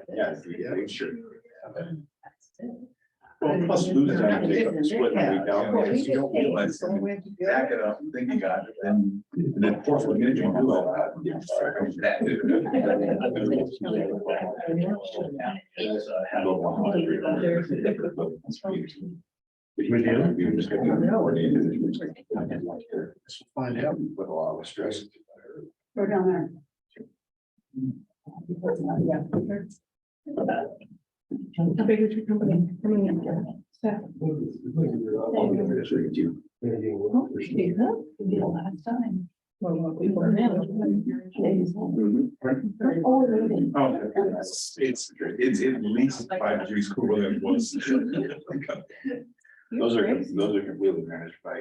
Yeah, sure. Well, plus lose time, take up the split and week out. Because you don't realize, I mean, back it up, think you got it, and then of course, the minute you do all that, you start coming back. Find out, put a lot of stress. Go down there. How big is your company? How many staff? Last time. Well, we were now. Oh, it's at least 5 degrees cooler than it was. Those are completely managed by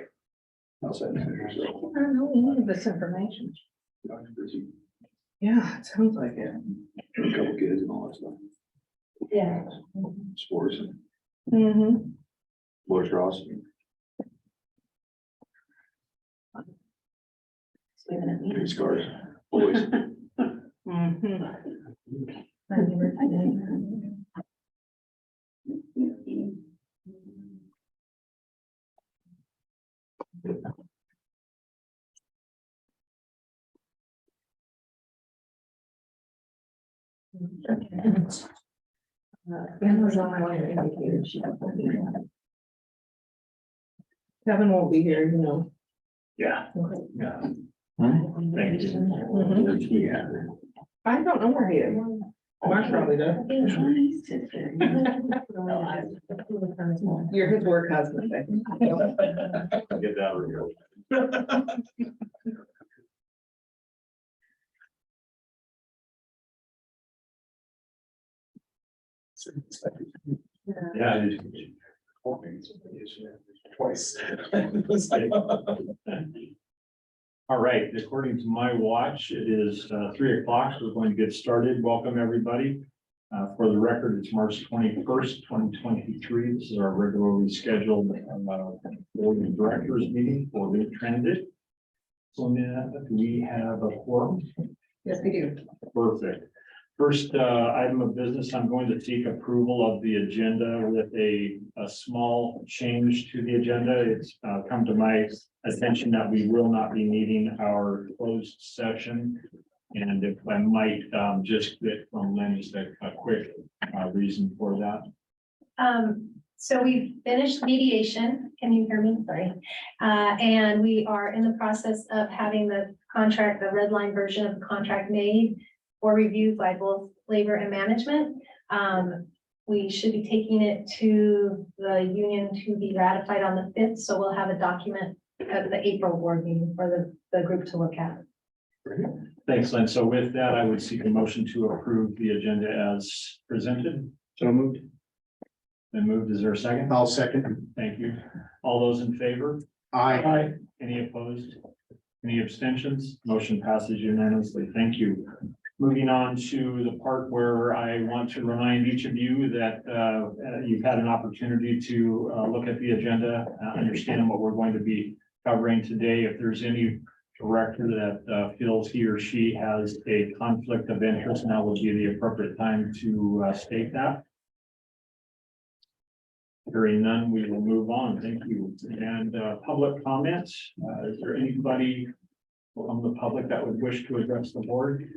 outside managers. I don't know any of this information. Yeah, it sounds like it. A couple kids and all that stuff. Yeah. Sports, Mm-hmm. lacrosse. Big scars, boys. Mm-hmm. Kevin won't be here, you know. Yeah. Yeah. Thank you. Mhm. Yeah. I don't know where he is. Mark probably does. You're his work husband. I think. I'll get that real. Yeah, I did. Twice. All right, according to my watch, it is 3 o'clock. We're going to get started. Welcome, everybody. For the record, it's March 21st, 2023. This is our regularly scheduled board of directors meeting for Link Transit. So now we have a quorum. Yes, we do. Perfect. First item of business, I'm going to seek approval of the agenda with a small change to the agenda. It's come to my attention that we will not be needing our closed session. And if I might just get from Lynn just a quick reason for that. So we've finished mediation. Can you hear me? Sorry. And we are in the process of having the contract, the red line version of the contract made for review by both labor and management. We should be taking it to the union to be ratified on the 5th. So we'll have a document at the April board meeting for the group to look at. Thanks, Lynn. So with that, I would seek a motion to approve the agenda as presented. So moved. Then moved. Is there a second? I'll second. Thank you. All those in favor? Aye. Any opposed? Any abstentions? Motion passes unanimously. Thank you. Moving on to the part where I want to remind each of you that you've had an opportunity to look at the agenda, understand what we're going to be covering today. If there's any director that feels he or she has a conflict of interest, now would be the appropriate time to state that. Hearing none, we will move on. Thank you. And public comments. Is there anybody from the public that would wish to address the board?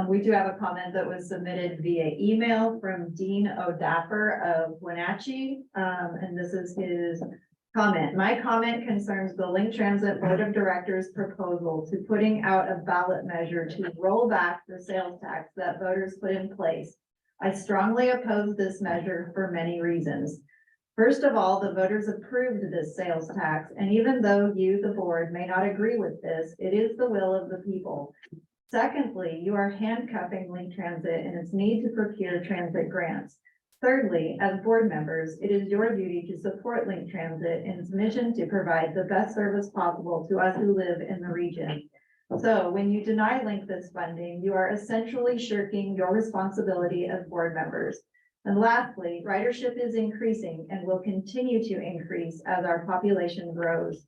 We do have a comment that was submitted via email from Dean O'Dapper of Wenatchee. And this is his comment. My comment concerns the Link Transit Board of Directors proposal to putting out a ballot measure to roll back the sales tax that voters put in place. I strongly oppose this measure for many reasons. First of all, the voters approved this sales tax, and even though you, the board, may not agree with this, it is the will of the people. Secondly, you are handcuffing Link Transit in its need to procure transit grants. Thirdly, as board members, it is your duty to support Link Transit in its mission to provide the best service possible to us who live in the region. So when you deny Link this funding, you are essentially shirking your responsibility as board members. And lastly, ridership is increasing and will continue to increase as our population grows.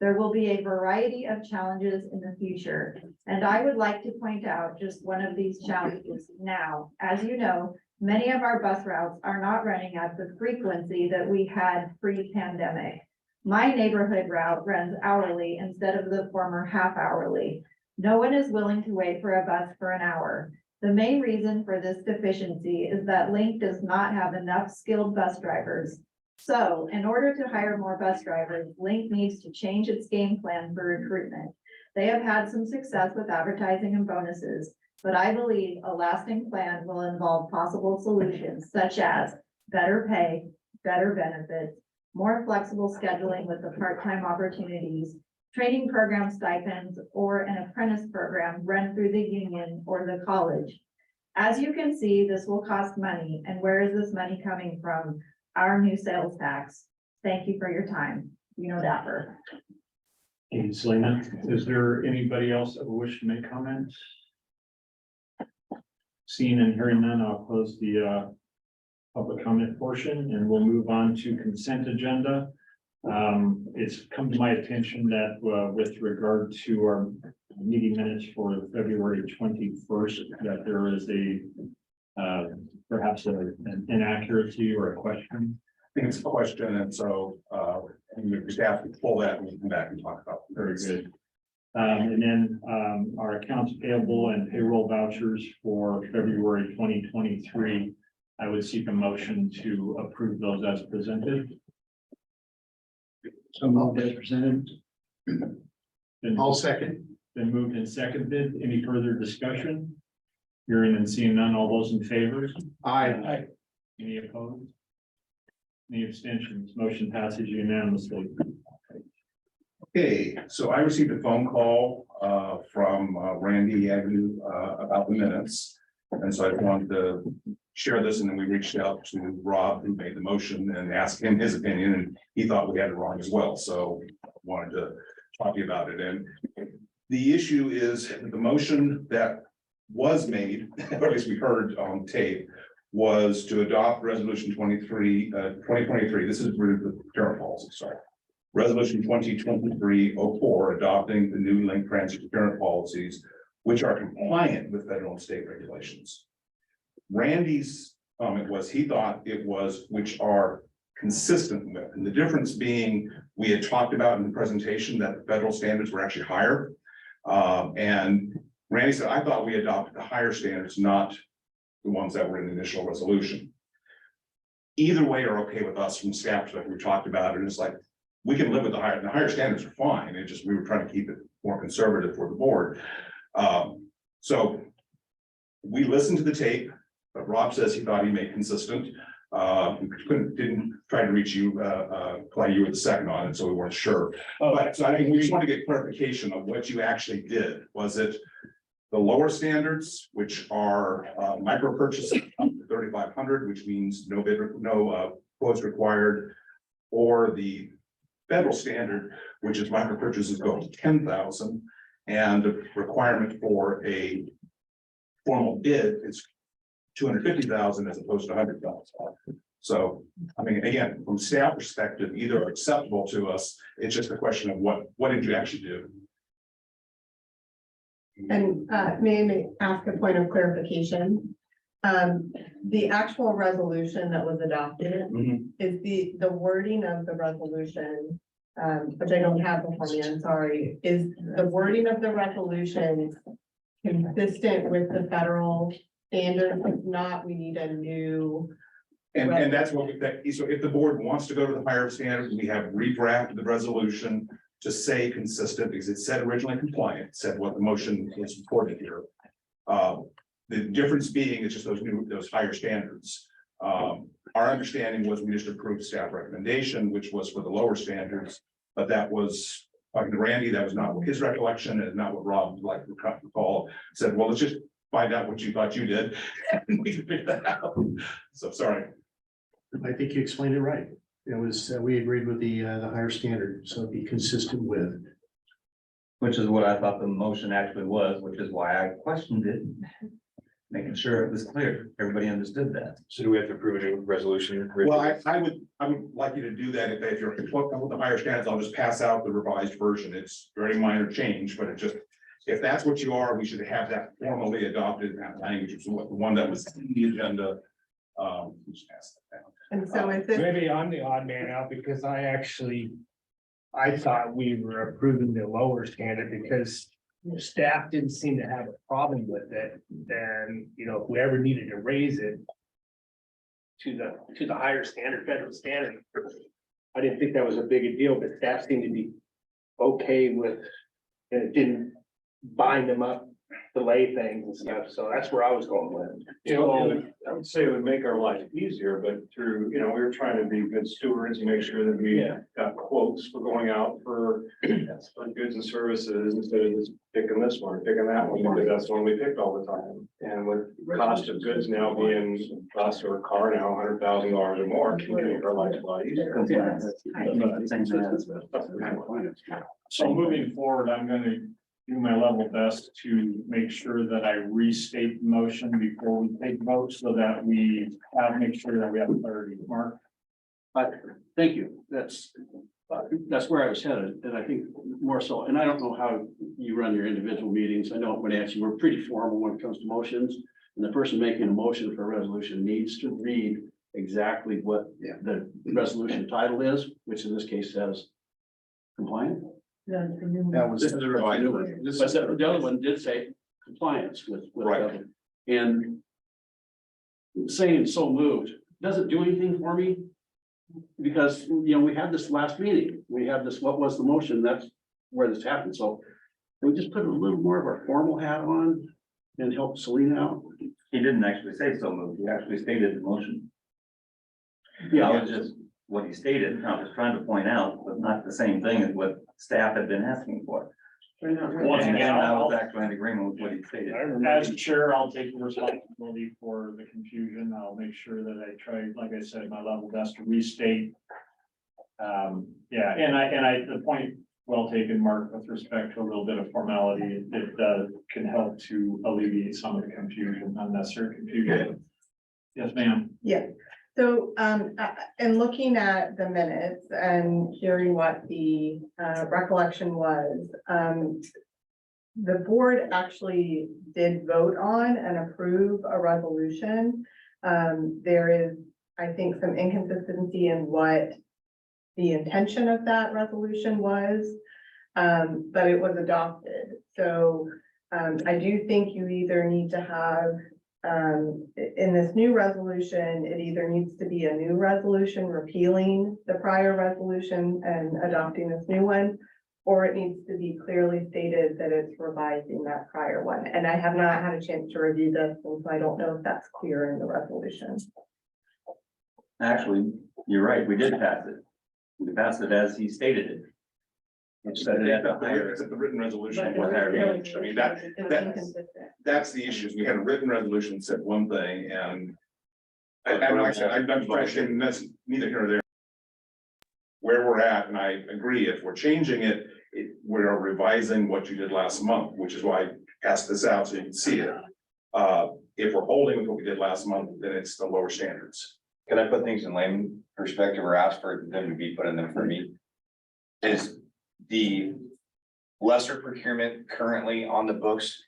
There will be a variety of challenges in the future, and I would like to point out just one of these challenges now. As you know, many of our bus routes are not running at the frequency that we had pre-pandemic. My neighborhood route runs hourly instead of the former half hourly. No one is willing to wait for a bus for an hour. The main reason for this deficiency is that Link does not have enough skilled bus drivers. So in order to hire more bus drivers, Link needs to change its game plan for recruitment. They have had some success with advertising and bonuses, but I believe a lasting plan will involve possible solutions such as better pay, better benefits, more flexible scheduling with the part-time opportunities, training program stipends, or an apprentice program run through the union or the college. As you can see, this will cost money, and where is this money coming from? Our new sales tax. Thank you for your time. Dapper. Thank you, Selena. Is there anybody else that would wish to make comments? Seeing and hearing none, I'll close the public comment portion, and we'll move on to consent agenda. It's come to my attention that with regard to our meeting minutes for February 21st, that there is perhaps an inaccuracy or a question. I think it's a question, and so, we just have to pull that and we'll come back and talk about it. Very good. And then our accounts payable and payroll vouchers for February 2023. I would seek a motion to approve those as presented. So moved as presented. Been I'll second. moved and seconded. Any further discussion? Hearing and seeing none, all those in favor? Aye. Any opposed? Any abstentions? Motion passes unanimously. Okay, so I received a phone call from Randy Agnew about the minutes. And so I wanted to share this, and then we reached out to Rob, who made the motion, and asked him his opinion, and he thought we had it wrong as well. So I wanted to talk to you about it. And the issue is the motion that was made, or at least we heard on tape, was to adopt resolution 2023. This is the current policy, sorry. Resolution 2023-04, adopting the new Link Transit current policies, which are compliant with federal and state regulations. Randy's comment was he thought it was which are consistent with, and the difference being we had talked about in the presentation that the federal standards were actually higher. And Randy said, I thought we adopted the higher standards, not the ones that were in the initial resolution. Either way are okay with us from staff perspective. We talked about it, and it's like, we can live with the higher standards are fine. It just, we were trying to keep it more conservative for the board. So we listened to the tape, but Rob says he thought he made consistent. Didn't try to reach you, Clay, you were the second on it, so we weren't sure. But so I think we just want to get clarification of what you actually did. Was it the lower standards, which are micro purchases up to 3,500, which means no bid, no quotes required, or the federal standard, which is micro purchases go up to 10,000, and the requirement for a formal bid is 250,000 as opposed to 100,000. So, I mean, again, from staff perspective, either are acceptable to us. It's just a question of what did you actually do? And may I ask a point of clarification? The actual resolution that was adopted is the wording of the resolution, which I don't have before me, I'm sorry, is the wording of the resolution consistent with the federal standards? If not, we need a new. And that's what so if the board wants to go to the higher standard, we have redrafted the resolution to say consistent, because it said originally compliant, said what the motion is supported here. The difference being it's just those higher standards. Our understanding was we just approved staff recommendation, which was for the lower standards, but that was, talking to Randy, that was not his recollection and not what Rob would like to recall. Said, well, let's just find out what you thought you did, and we can figure that out. So sorry. I think you explained it right. It was, we agreed with the higher standard, so it'd be consistent with. Which is what I thought the motion actually was, which is why I questioned it. making sure it was clear, everybody understood that. So do we have to approve a new resolution? Well, I would like you to do that if you're comfortable with the higher standards, I'll just pass out the revised version. It's very minor change, but it just. If that's what you are, we should have that formally adopted in that language, which is what the one that was in the agenda. Just pass that down. And so is this, Maybe I'm the odd man out because I thought we were approving the lower standard because staff didn't seem to have a problem with it. And, you know, if we ever needed to raise it to the higher standard, federal standard, I didn't think that was a big a deal, but staff seemed to be okay with, and it didn't bind them up, delay things and stuff. So that's where I was going with it. You know, I would say it would make our life easier, but through, you know, we were trying to be good stewards and make sure that we got quotes for going out for goods and services instead of just picking this one, picking that one, because that's the one we picked all the time. And with cost of goods now being cost of a car now $100,000 or more, it can make our life a lot easier. So moving forward, I'm gonna do my level best to make sure that I restate the motion before we take vote so that we make sure that we have clarity. Mark? Thank you. That's where I was headed, and I think more so, and I don't know how you run your individual meetings. I know when actually we're pretty formal when it comes to motions. And the person making a motion for a resolution needs to read exactly what the resolution title is, which in this case says compliant. That was. This is a revised one. But the other one did say compliance with. Right. the other. And saying so moved doesn't do anything for me. Because, you know, we had this last meeting, we had this, what was the motion, that's where this happened, so. We just put a little more of our formal hat on and help Selena out. He didn't actually say so moved, he actually stated the motion. Yeah, That was just what he stated, I was trying to point out, but not the same thing as what staff had been asking for. Once And again, I was I'll- actually in agreement with what he stated. as chair, I'll take responsibility for the confusion. I'll make sure that I try, like I said, my level best to restate. Yeah, and the point well taken, Mark, with respect to a little bit of formality, it can help to alleviate some of the confusion, unnecessary confusion. Yes, ma'am. yeah, so, in looking at the minutes and hearing what the, recollection was, the board actually did vote on and approve a resolution. There is, I think, some inconsistency in what the intention of that resolution was, but it was adopted. So, I do think you either need to have, in this new resolution, it either needs to be a new resolution repealing the prior resolution and adopting this new one, or it needs to be clearly stated that it's revising that prior one. And I have not had a chance to review this, and so I don't know if that's clear in the resolution. Actually, you're right, we did pass it. We passed it as he stated it. Which said it had a higher. Except the written resolution. But was it was higher really- range. I mean, that's, it was that's, inconsistent. that's the issue. is we had a written resolution that said one thing and. And like I said, I'm questioning, that's neither here nor there. Where we're at, and I agree, if we're changing it, we're revising what you did last month, which is why I passed this out so you can see it. If we're holding with what we did last month, then it's the lower standards. Can I put things in layman perspective or ask for them to be put in them for me? Is the lesser procurement currently on the books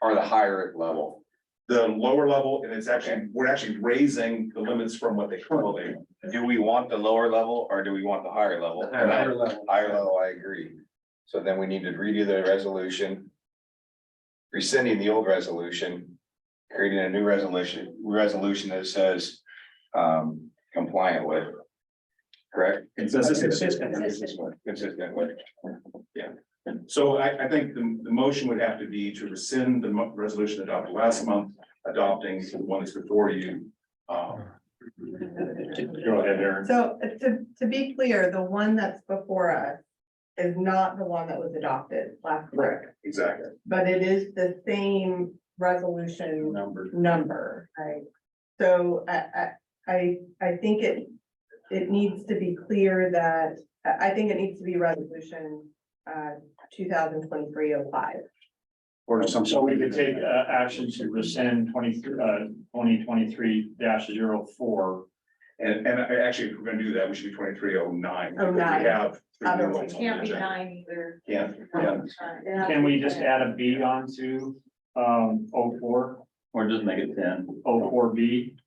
or the higher level? The lower level, and it's actually, we're actually raising the limits from what they currently. Do we want the lower level or do we want the higher level? The higher level. Higher level, I agree. So then we need to redo the resolution. Rescinding the old resolution, creating a new resolution that says compliant with. Correct? Consistent. Consistent with. So I think the motion would have to be to rescind the resolution adopted last month, adopting the one that's before you. Go ahead, Aaron. So to be clear, the one that's before us is not the one that was adopted last month, Exactly. but it is the same resolution number, right? So I think it needs to be clear that, I think it needs to be resolution 2023-05. Or some. So we could take action to rescind 2023-04. And actually, if we're gonna do that, we should be 2309. 09. We have. Otherwise, It can't be 9 either. Yeah, yeah. Can we just add a B onto 04, Or just make it 10. 04B?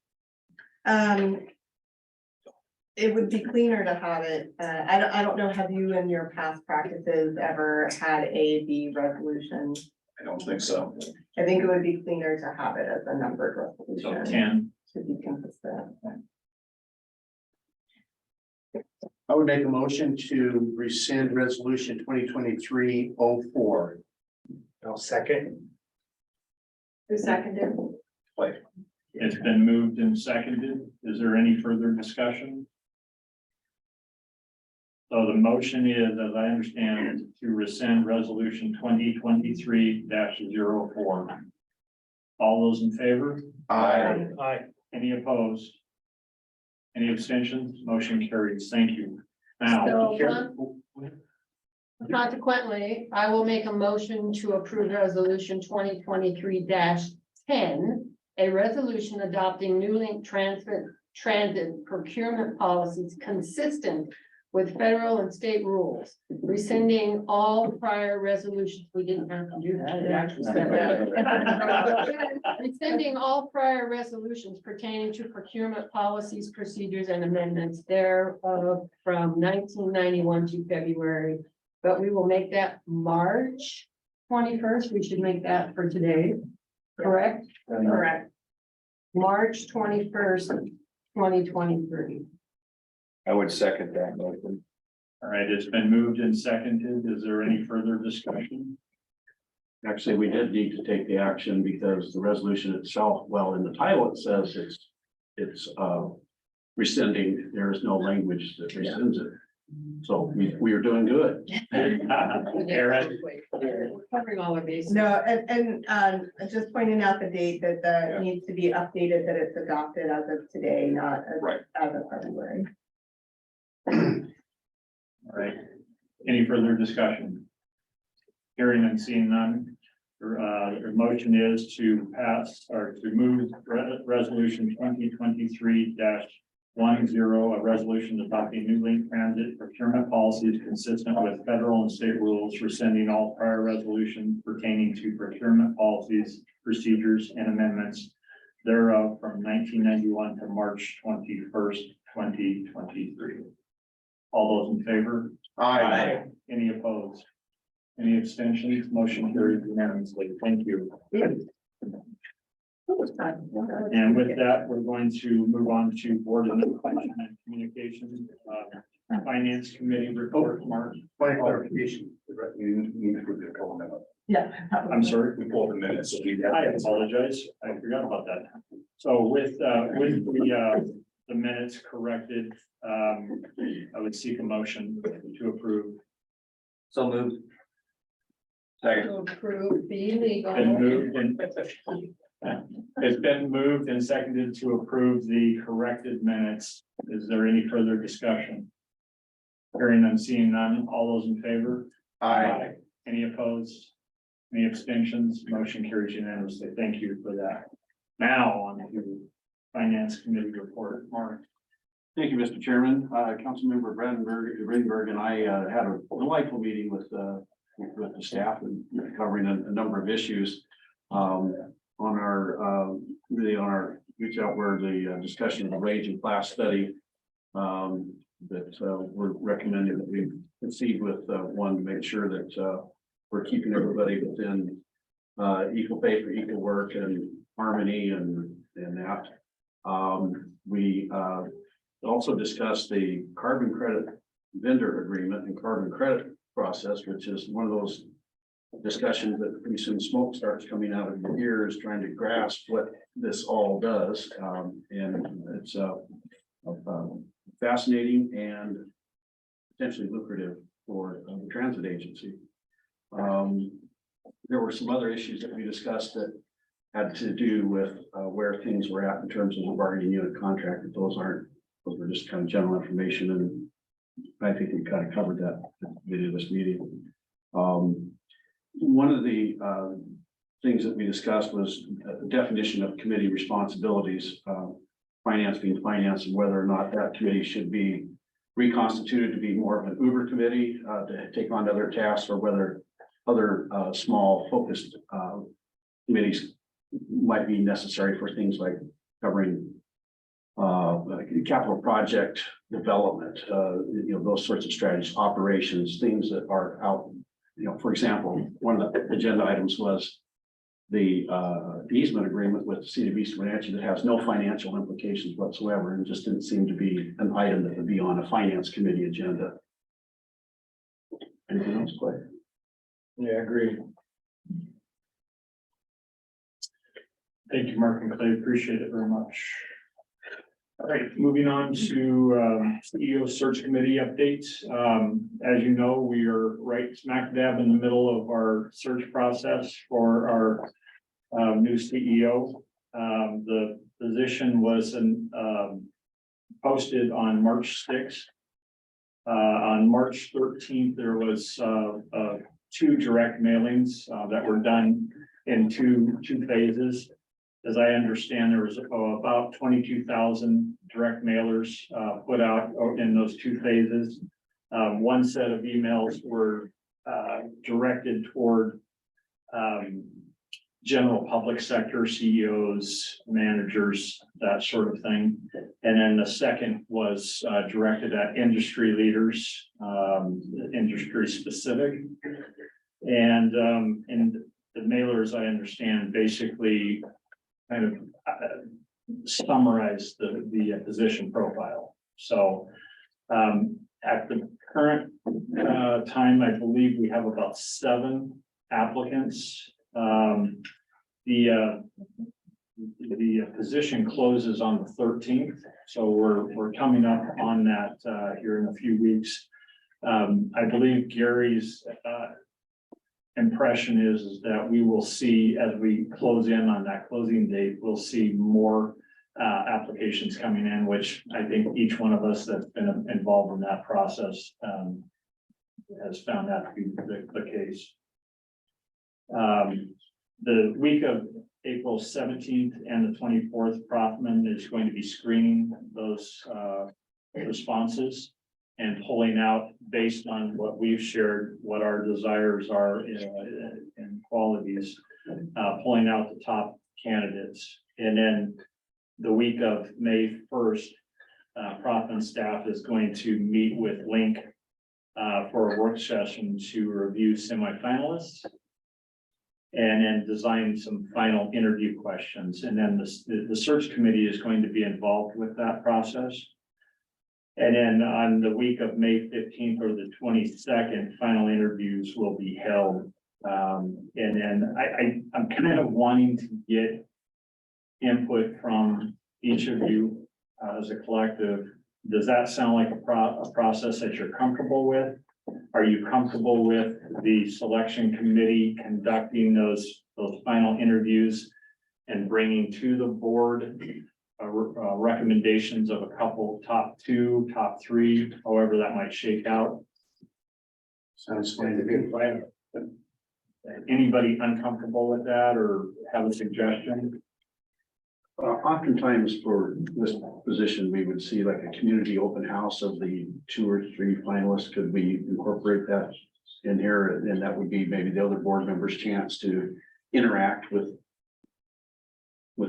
It would be cleaner to have it, I don't know, have you in your past practices ever had a B resolution? I don't think so. I think it would be cleaner to have it as a numbered So resolution 10. to be consistent. I would make a motion to rescind resolution 2023-04. I'll second. Who seconded? It's been moved and seconded. Is there any further discussion? So the motion is, as I understand, to rescind resolution 2023-04. All those in favor? Aye. Aye. Any opposed? Any abstentions? Motion carries. Thank you. Now, So, consequently, I will make a motion to approve resolution 2023-10, a resolution adopting New Link transit procurement policies consistent with federal and state rules, rescinding all prior resolutions. We didn't have to do that. It actually said that. Rescinding all prior resolutions pertaining to procurement policies, procedures, and amendments thereof from 1991 to February. But we will make that March 21st. We should make that for today, correct? Correct. March 21st, 2023. I would second that motion. all right, it's been moved and seconded. Is there any further discussion? Actually, we did need to take the action because the resolution itself, well, in the title, it says it's rescinding. There is no language that rescinds it. So we are doing good. Aaron? Covering all our bases. No, and just pointing out the date that Yeah. needs to be updated, that it's adopted as of today, not Right. as of February. All right, any further discussion? Hearing and seeing none. The motion is to pass or to move resolution 2023-10, a resolution adopting New Link transit procurement policies consistent with federal and state rules, rescinding all prior resolutions pertaining to procurement policies, procedures, and amendments thereof from 1991 to March 21st, 2023. All those in favor? Aye. Any opposed? Any abstentions? Motion carried unanimously. Thank you. And with that, we're going to move on to Board of Information and Communication, Finance Committee report, Mark. Point of clarification. You need to put the call minute. Yeah. I'm sorry. We pulled the minutes. So we I apologize. I forgot about that. So with the minutes corrected, I would seek a motion to approve. So moved. Second. To approve the legal. Been moved and it's been moved and seconded to approve the corrected minutes. Is there any further discussion? Hearing and seeing none, all those in favor? Aye. Any opposed? Any abstentions? Motion carries unanimously. Thank you for that. Now on to Finance Committee report, Mark. Thank you, Mr. Chairman. Councilmember Brandenburg and I had a delightful meeting with the staff and covering a number of issues. On our reach out where the discussion of the wage and class study. That we're recommending that we proceed with one to make sure that we're keeping everybody within equal pay for equal work and harmony and that. We also discussed the carbon credit vendor agreement and carbon credit process, which is one of those discussions that pretty soon smoke starts coming out of your ears trying to grasp what this all does. And it's fascinating and potentially lucrative for the transit agency. There were some other issues that we discussed that had to do with where things were at in terms of the bargaining unit contract, but those were just kind of general information, and I think we kind of covered that at the beginning of this meeting. One of the things that we discussed was a definition of committee responsibilities, finance being finance, and whether or not that committee should be reconstituted to be more of an Uber committee, to take on other tasks, or whether other, small focused, committees might be necessary for things like covering like capital project development, those sorts of strategies, operations, things that are out. For example, one of the agenda items was the easement agreement with the city of East Wenatchee that has no financial implications whatsoever, and just didn't seem to be an item that would be on a finance committee agenda. Anything else, Clay? Yeah, agreed. Thank you, Mark and Clay. Appreciate it very much. All right, moving on to CEO search committee updates. As you know, we are right smack dab in the middle of our search process for our new CEO. The position was posted on March 6th. On March 13th, there was 2 direct mailings that were done in two phases. As I understand, there was about 22,000 direct mailers put out in those 2 phases. One set of emails were directed toward general public sector CEOs, managers, that sort of thing. And then the second was directed at industry leaders, industry specific. And the mailers, I understand, basically kind of summarize the position profile. So at the current time, I believe we have about 7 applicants. The position closes on the 13th, so we're coming up on that here in a few weeks. I believe Gary's impression is that we will see, as we close in on that closing date, we'll see more applications coming in, which I think each one of us that's been involved in that process has found that to be the case. The week of April 17th and the 24th, Prothman is going to be screening those responses and pulling out, based on what we've shared, what our desires are in qualities, pulling out the top candidates. And then the week of May 1st, Prothman staff is going to meet with Link for a work session to review semifinalists and then design some final interview questions. And then the search committee is going to be involved with that process. And then on the week of May 15th or the 22nd, final interviews will be held. And then I'm kind of wanting to get input from each of you as a collective. Does that sound like a process that you're comfortable with? Are you comfortable with the selection committee conducting those final interviews and bringing to the board recommendations of a couple, top 2, top 3, however that might shake out? Sounds fine to me. Anybody uncomfortable with that or have a suggestion? Oftentimes for this position, we would see like a community open house of the 2 or 3 finalists. Could we incorporate that in here? And that would be maybe the other board members' chance to interact with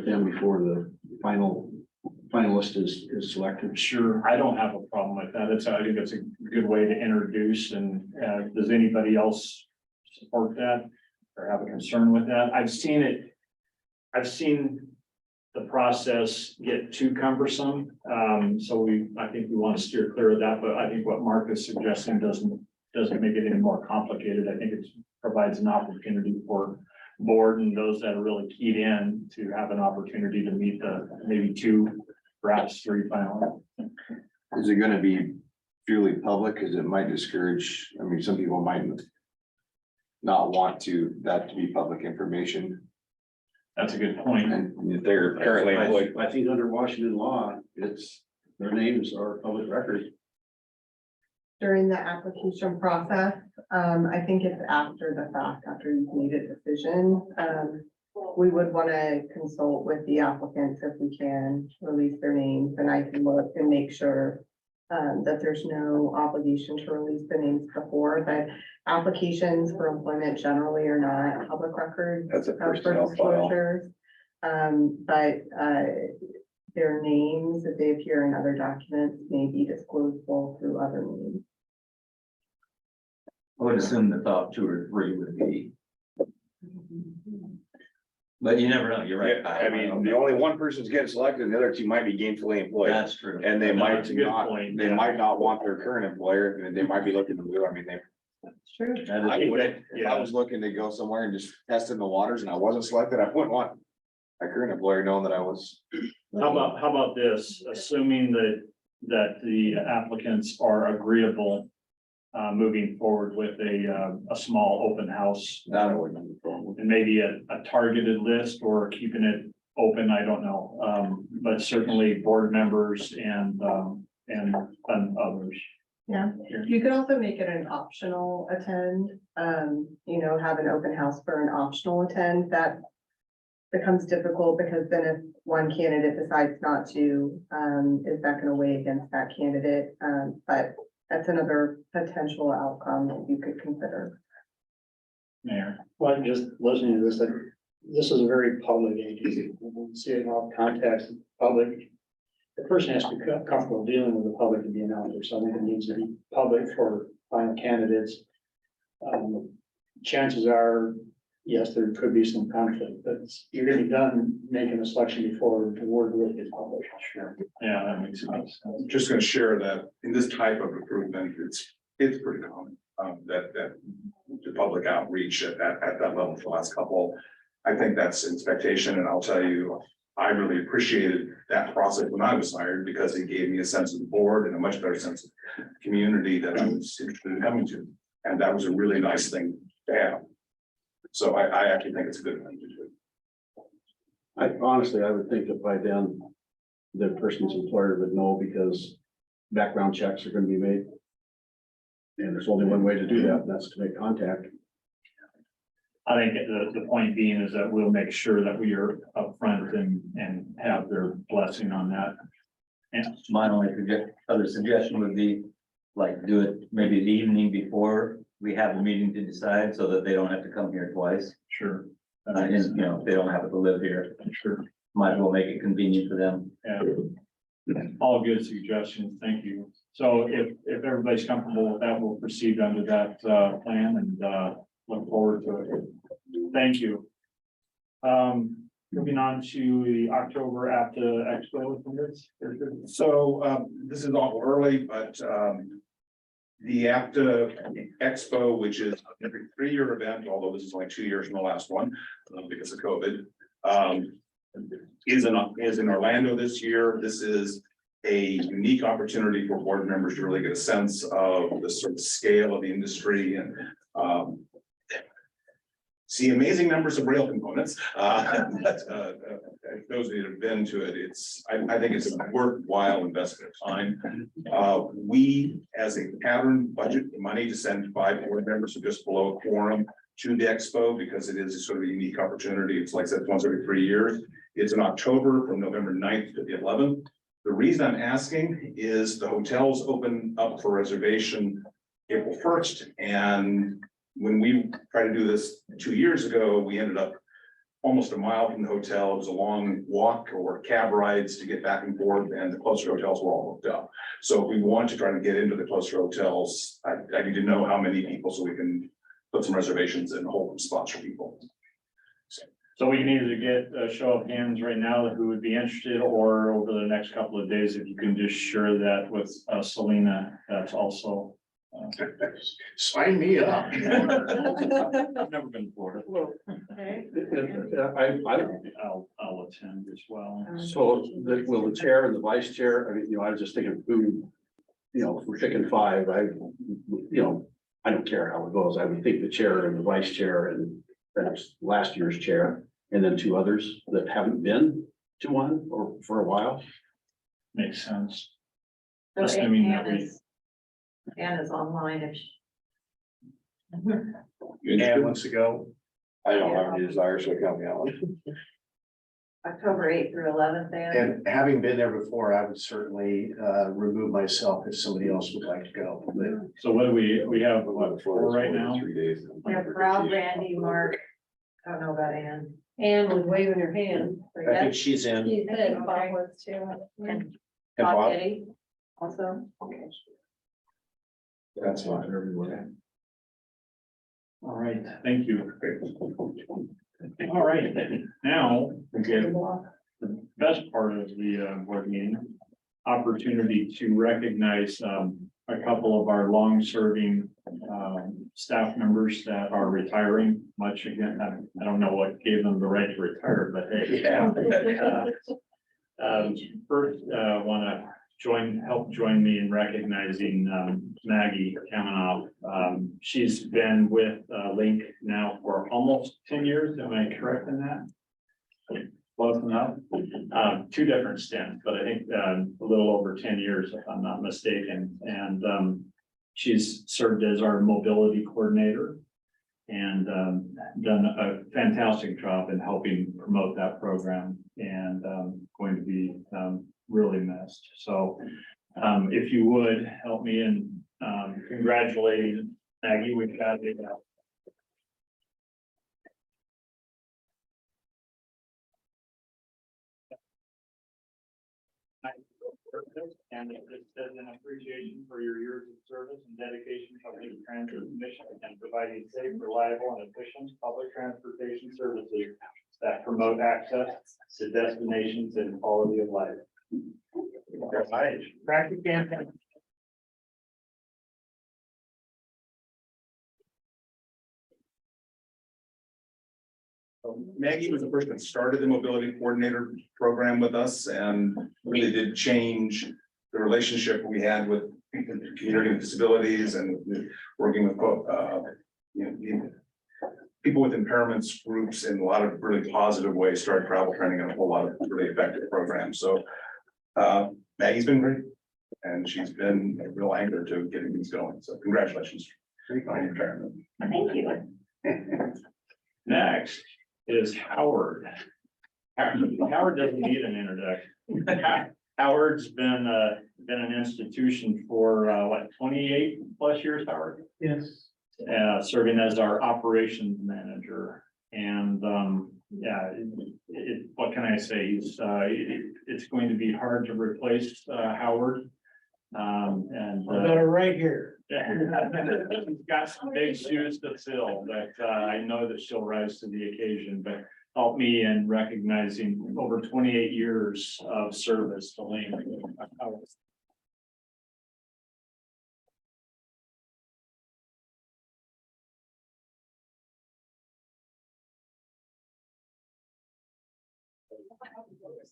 them before the finalist is selected. Sure, I don't have a problem with that. I think it's a good way to introduce. And does anybody else support that or have a concern with that? I've seen the process get too cumbersome. So I think we want to steer clear of that, but I think what Mark is suggesting doesn't make it any more complicated. I think it provides an opportunity for board and those that are really keyed in to have an opportunity to meet the maybe 2, perhaps 3 finalists. Is it gonna be purely public? Cause it might discourage, some people might not want that to be public information. That's a good point. And they're currently employed. I think under Washington law, their names are public record. during the application process. I think it's after the fact, after you've made a decision. We would want to consult with the applicants if we can release their names, and I can look and make sure that there's no obligation to release the names before, but applications for employment generally are not public records. That's a for personnel file. disclosures. But their names, if they appear in other documents, may be disclosable through other means. I would assume the top 2 or 3 would be. But you never know, you're right. Yeah, I mean, the only one person's getting selected, and the other 2 might be gainfully employed. That's true. And they No, might that's a good not, point, they yeah. might not want their current employer, and they might be looking to move. I mean, they. True. That is- I wouldn't, if I Yeah. was looking to go somewhere and just test in the waters and I wasn't selected, I wouldn't want my current employer knowing that I was. How about this, assuming that the applicants are agreeable. Moving forward with a small open house. That wouldn't be a problem. And maybe a targeted list or keeping it open, I don't know. But certainly board members and others. Yeah, you could also make it an optional attend, have an open house for an optional attend. That becomes difficult because then if one candidate decides not to, is that gonna weigh against that candidate? But that's another potential outcome that you could consider. Mayor. Well, just listening to this, like, this is a very public agency. We see it in all contexts, public. The person has to be comfortable dealing with the public to be an author, so I think it needs to be public for final candidates. Chances are, yes, there could be some conflict, but you're gonna be done making a selection before the word really gets published. Sure. Yeah, that makes sense. I'm just gonna share that in this type of recruitment, it's pretty common, that the public outreach at that level for the last couple. I think that's expectation, and I'll tell you, I really appreciated that process when I was hired because it gave me a sense of the board and a much better sense of community that I was interested in coming to. And that was a really nice thing to have. So I actually think it's a good thing to do. I honestly, I would think that by then, the person's employer would know because background checks are gonna be made. And there's only one way to do that, and that's to make contact. I think the point being is that we'll make sure that we are upfront and have their blessing on that. My only other suggestion would be, like, do it maybe the evening before we have a meeting to decide, so that they don't have to come here twice. Sure. And, if they don't have to live here, Sure. might as well make it convenient for them. Yeah. All good suggestions. Thank you. So if everybody's comfortable with that, we'll proceed under that plan and look forward to it. Thank you. Moving on to the October APTA Expo. So this is all early, but the APTA Expo, which is every 3-year event, although this is only 2 years from the last one because of COVID, is in Orlando this year. This is a unique opportunity for board members to really get a sense of the sort of scale of the industry and see amazing numbers of rail components. But those of you that have been to it, I think it's a worthwhile investment of time. We, as a pattern, budget money to send 5 board members who just below a quorum to the expo because it is a sort of a unique opportunity. It's like I said, once every 3 years. It's in October from November 9th to the 11th. The reason I'm asking is the hotels open up for reservation April 1st. And when we tried to do this 2 years ago, we ended up almost a mile from the hotel. It was a long walk or cab rides to get back and forth, and the closer hotels were all booked up. So if we want to try to get into the closer hotels, I need to know how many people so we can put some reservations and hold spots for people. So we need to get a show of hands right now who would be interested, or over the next couple of days, if you can just share that with Selena, that's also. Sign me up. I've never been to Florida. I'll attend as well. So will the chair and the vice chair, I mean, I was just thinking who, if we're picking 5, I don't care how it goes. I would think the chair and the vice chair and perhaps last year's chair, and then 2 others that haven't been to one or for a while. Makes sense. So Assuming that Ann we. is Anna's online if she. And wants to go. I don't have any desire, so count me out. October 8th through 11th, Anna. And having been there before, I would certainly remove myself if somebody else would like to go. But So what do we have, what, four right now? 3 days. We have Rob, Randy, Mark. I don't know about Ann. Anne was waving her hand. I think she's in. She said, Bob was too. And And Bob Bob? Getty also. That's fine, everyone. All right, thank you. All right, now we get the best part of the board meeting. Opportunity to recognize a couple of our long-serving staff members that are retiring, much again, I don't know what gave them the right to retire, but hey. Yeah. First, want to help join me in recognizing Maggie Kaminoff. She's been with Link now for almost 10 years. Am I correct in that? Close enough. Two different stints, but I think a little over 10 years, if I'm not mistaken. And she's served as our mobility coordinator and done a fantastic job in helping promote that program and going to be really missed. So if you would help me in congratulating Maggie, we've got it. And it says an appreciation for your years of service and dedication to public transit mission and providing safe, reliable, and efficient public transportation services that promote access to destinations and quality of life. Practice campaign. Maggie was the person that started the mobility coordinator program with us and really did change the relationship we had with people with community with disabilities and working with people with impairments groups in a lot of really positive ways, started travel training and a whole lot of really effective programs. So Maggie's been great and she's been a real anchor to getting things going. So congratulations on your retirement. Thank you. Next is Howard. Howard doesn't need an introduction. Howard's been an institution for what, 28 plus years, Howard? Yes. Serving as our operations manager. And yeah, what can I say? It's going to be hard to replace Howard. And right here. He's got some big shoes to fill, but I know that she'll rise to the occasion, but help me in recognizing over 28 years of service to Link.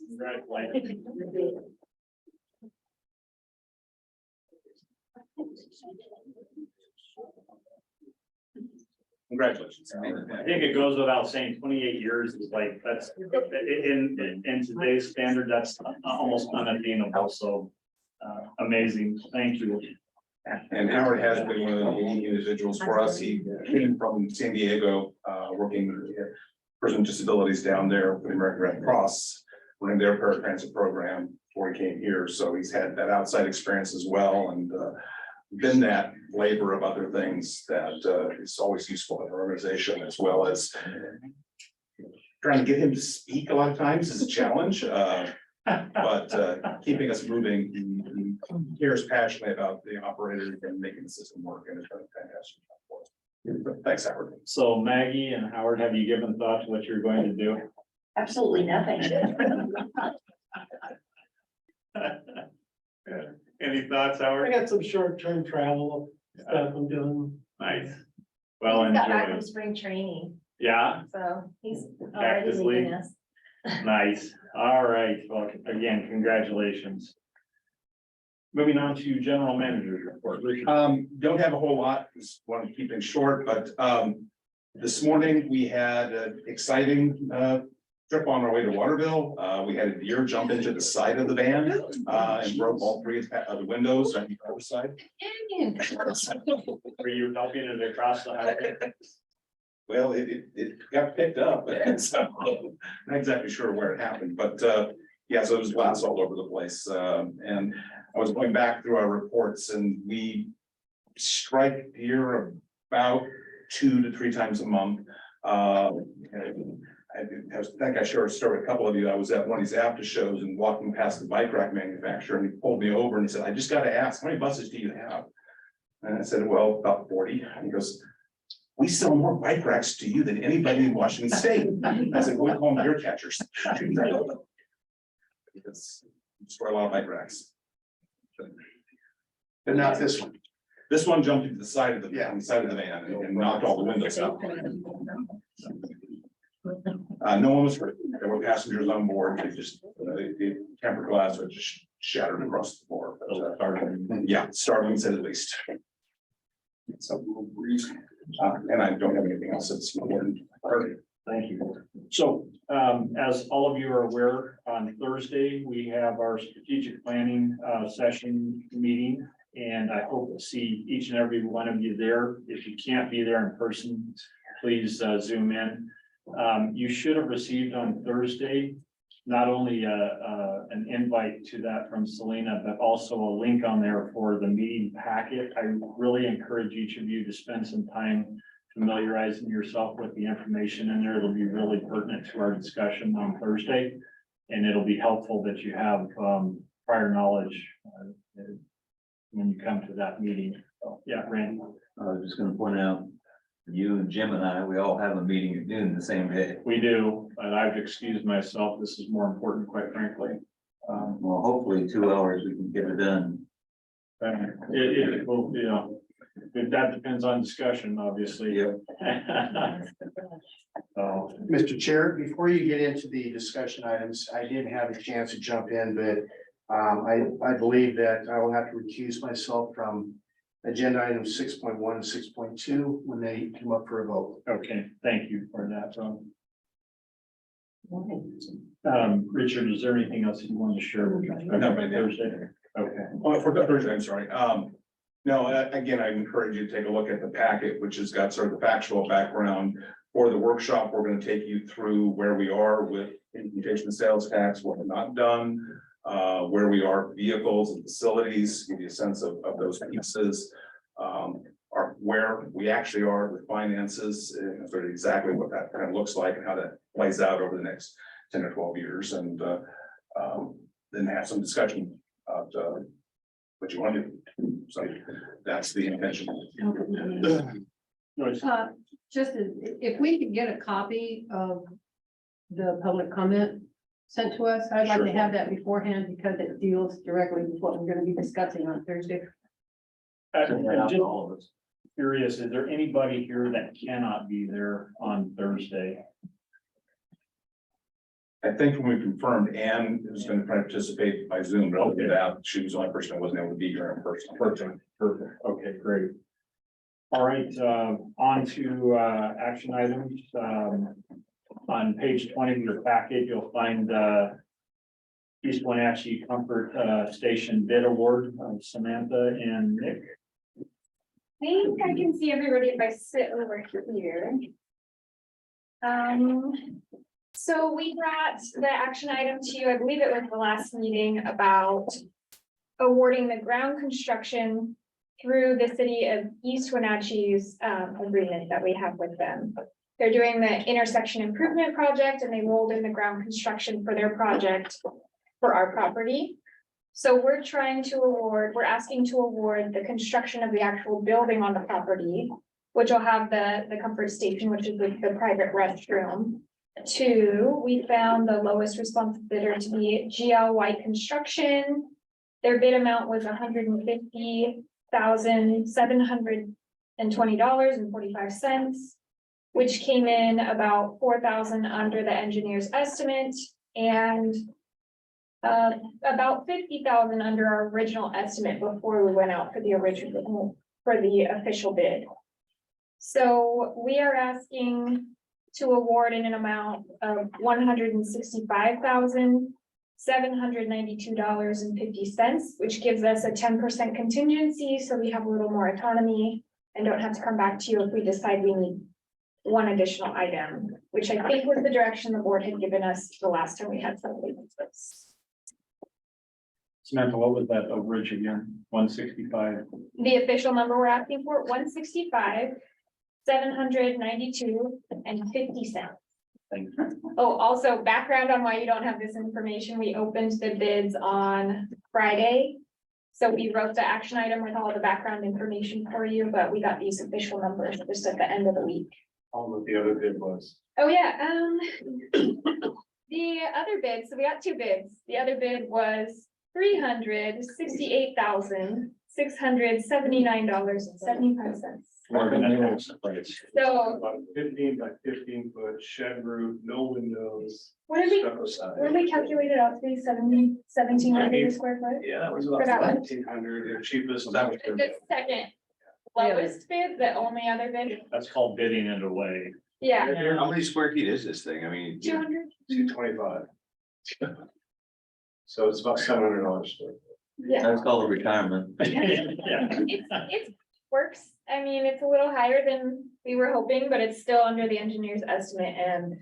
Congratulations. Congratulations. I think it goes without saying, 28 years is like, that's in today's standard, that's almost unattainable. So amazing. Thank you. And Howard has been one of the leading individuals for us. He came from San Diego, working with person with disabilities down there with the American Red Cross, running their paratransit program before he came here. So he's had that outside experience as well, and been that labor of other things that is always useful in an organization, as well as trying to get him to speak a lot of times is a challenge. But keeping us moving, he cares passionately about the operators and making the system work, and it's been a fantastic job for us. Thanks, Howard. So Maggie and Howard, have you given thought to what you're going to do? Absolutely nothing. Any thoughts, I Howard? got some short-term travel stuff I'm doing. Nice. Well, He's got back enjoy. from spring training, Yeah, so he's Back already to leaving sleep. us. nice. All right. Well, again, congratulations. Moving on to general manager's report. Richard. Don't have a whole lot, just want to keep it short, but this morning we had an exciting trip on our way to Waterville. We had a deer jump into the side of the van, and broke all three of the windows on the other side. Were you helping it across the highway? Well, it got picked up, so not exactly sure where it happened, but, yeah, so there was glass all over the place. And I was going back through our reports and we strike deer about 2 to 3 times a month. I think I shared a story with a couple of you. I was at one of these APTA shows and walking past the bike rack manufacturer, and he pulled me over and he said, I just gotta ask, how many buses do you have? And I said, well, about 40. And he goes, we sell more bike racks to you than anybody in Washington State. I said, we call them deer catchers. Because we destroy a lot of bike racks. But not this one. This one jumped into the side of the van and knocked all the windows out. No one was hurt. There were passengers on board. They just, the tempered glass was just shattered across the floor. Yeah, startling to say the least. So, and I don't have anything else that's important. Thank you. So, as all of you are aware, on Thursday, we have our strategic planning, session meeting. And I hope to see each and every one of you there. If you can't be there in person, please, Zoom in. You should have received on Thursday, not only, an invite to that from Selena, but also a link on there for the meeting packet. I really encourage each of you to spend some time familiarizing yourself with the information in there. It'll be really pertinent to our discussion on Thursday. And it'll be helpful that you have, prior knowledge, when you come to that meeting. So, yeah, Randy. I was just gonna point out, you and Jim and I, we all have a meeting at noon the same day. We do, but I've excused myself. This is more important, quite frankly. Well, hopefully 2 hours we can get it done. It will, you know, that depends on discussion, obviously. Yeah. So, Mr. Chair, before you get into the discussion items, I didn't have a chance to jump in, but I believe that I will have to recuse myself from agenda items 6.1 and 6.2 when they come up for a vote. okay, thank you for that. Richard, is there anything else you want to share with us? No, but Thursday. Okay. Oh, for Thursday, I'm sorry. No, again, I encourage you to take a look at the packet, which has got sort of the factual background. For the workshop, we're going to take you through where we are with implementation of sales tax, what we're not done, where we are with vehicles and facilities, give you a sense of those pieces. Where we actually are with finances, and sort of exactly what that kind of looks like and how that plays out over the next 10 or 12 years, and then have some discussion about what you want to do. So that's the intention. Just if we could get a copy of the public comment sent to us, I'd like to have that beforehand because it deals directly with what we're gonna be discussing on Thursday. I'm just curious, is there anybody here that cannot be there on Thursday? I think when we confirmed Ann was going to participate by Zoom, but I'll get out. She was the only person that wasn't able to be here in person. Perfect. Okay, great. All right, on to action items. On page 20 of your packet, you'll find East Wenatchee Comfort Station bid award, Samantha and Nick. I think I can see everybody if I sit over here. So we brought the action item to you, I believe it was the last meeting, about awarding the ground construction through the city of East Wenatchee's agreement that we have with them. They're doing the intersection improvement project and they rolled in the ground construction for their project for our property. So we're asking to award the construction of the actual building on the property, which will have the comfort station, which is the private restroom. We found the lowest responsive bidder to be GL White Construction. Their bid amount was $150,720.45, which came in about $4,000 under the engineer's estimate and about $50,000 under our original estimate before we went out for the official bid. So we are asking to award in an amount of $165,792.50, which gives us a 10% contingency, so we have a little more autonomy and don't have to come back to you if we decide we need one additional item, which I think was the direction the board had given us the last time we had something like this. Samantha, what was that overage again? 165? The official number we're asking for, 165,792.50. Thank Oh, also background on why you don't have this information. We opened the bids on Friday. So we wrote the action item with all the background information for you, but we got these official numbers just at the end of the week. All that the other bid was. Oh, yeah, the other bid, so we got two bids. The other bid was $368,679.75. So About 15 by 15 foot shed roof, no windows. what did we, stucco side. what did we calculate it out to be, 1,700 a square foot? Yeah, that was For about that one? 1,500, the cheapest. The second lowest bid, the only other bid, That's called bidding it away. yeah, How many square feet is this thing? I mean. 200, 225. So it's about $700. yeah. That's called a retirement. Yeah. It works. I mean, it's a little higher than we were hoping, but it's still under the engineer's estimate and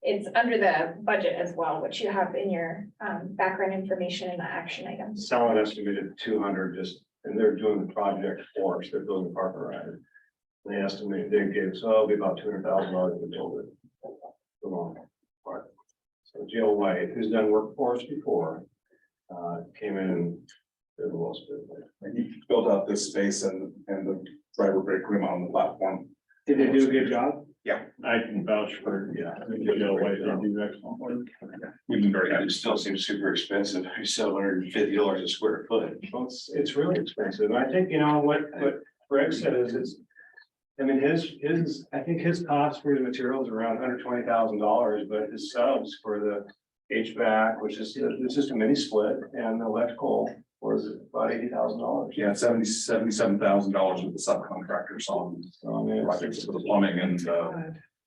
it's under the budget as well, which you have in your background information in the action items. Someone estimated 200 just, and they're doing the project for us, they're building the park ride. They estimated, they gave us, it'll be about $200,000 to build it. The long part. So Jill White, who's done work for us before, came in and did the most bid. He built out this space and the driver brake room on the platform. Did they do a good job? I can vouch for, yeah. They do excellent work. We've been very happy. It still seems super expensive. It's $750 a square foot. Well, it's really expensive. I think, you know, what Greg said is, I mean, I think his cost for the materials are around $120,000, but his subs for the HVAC, which is, it's just a mini split, and the electrical was about $80,000. Yeah, $77,000 with the subcontractors on So I mean, projects for the plumbing and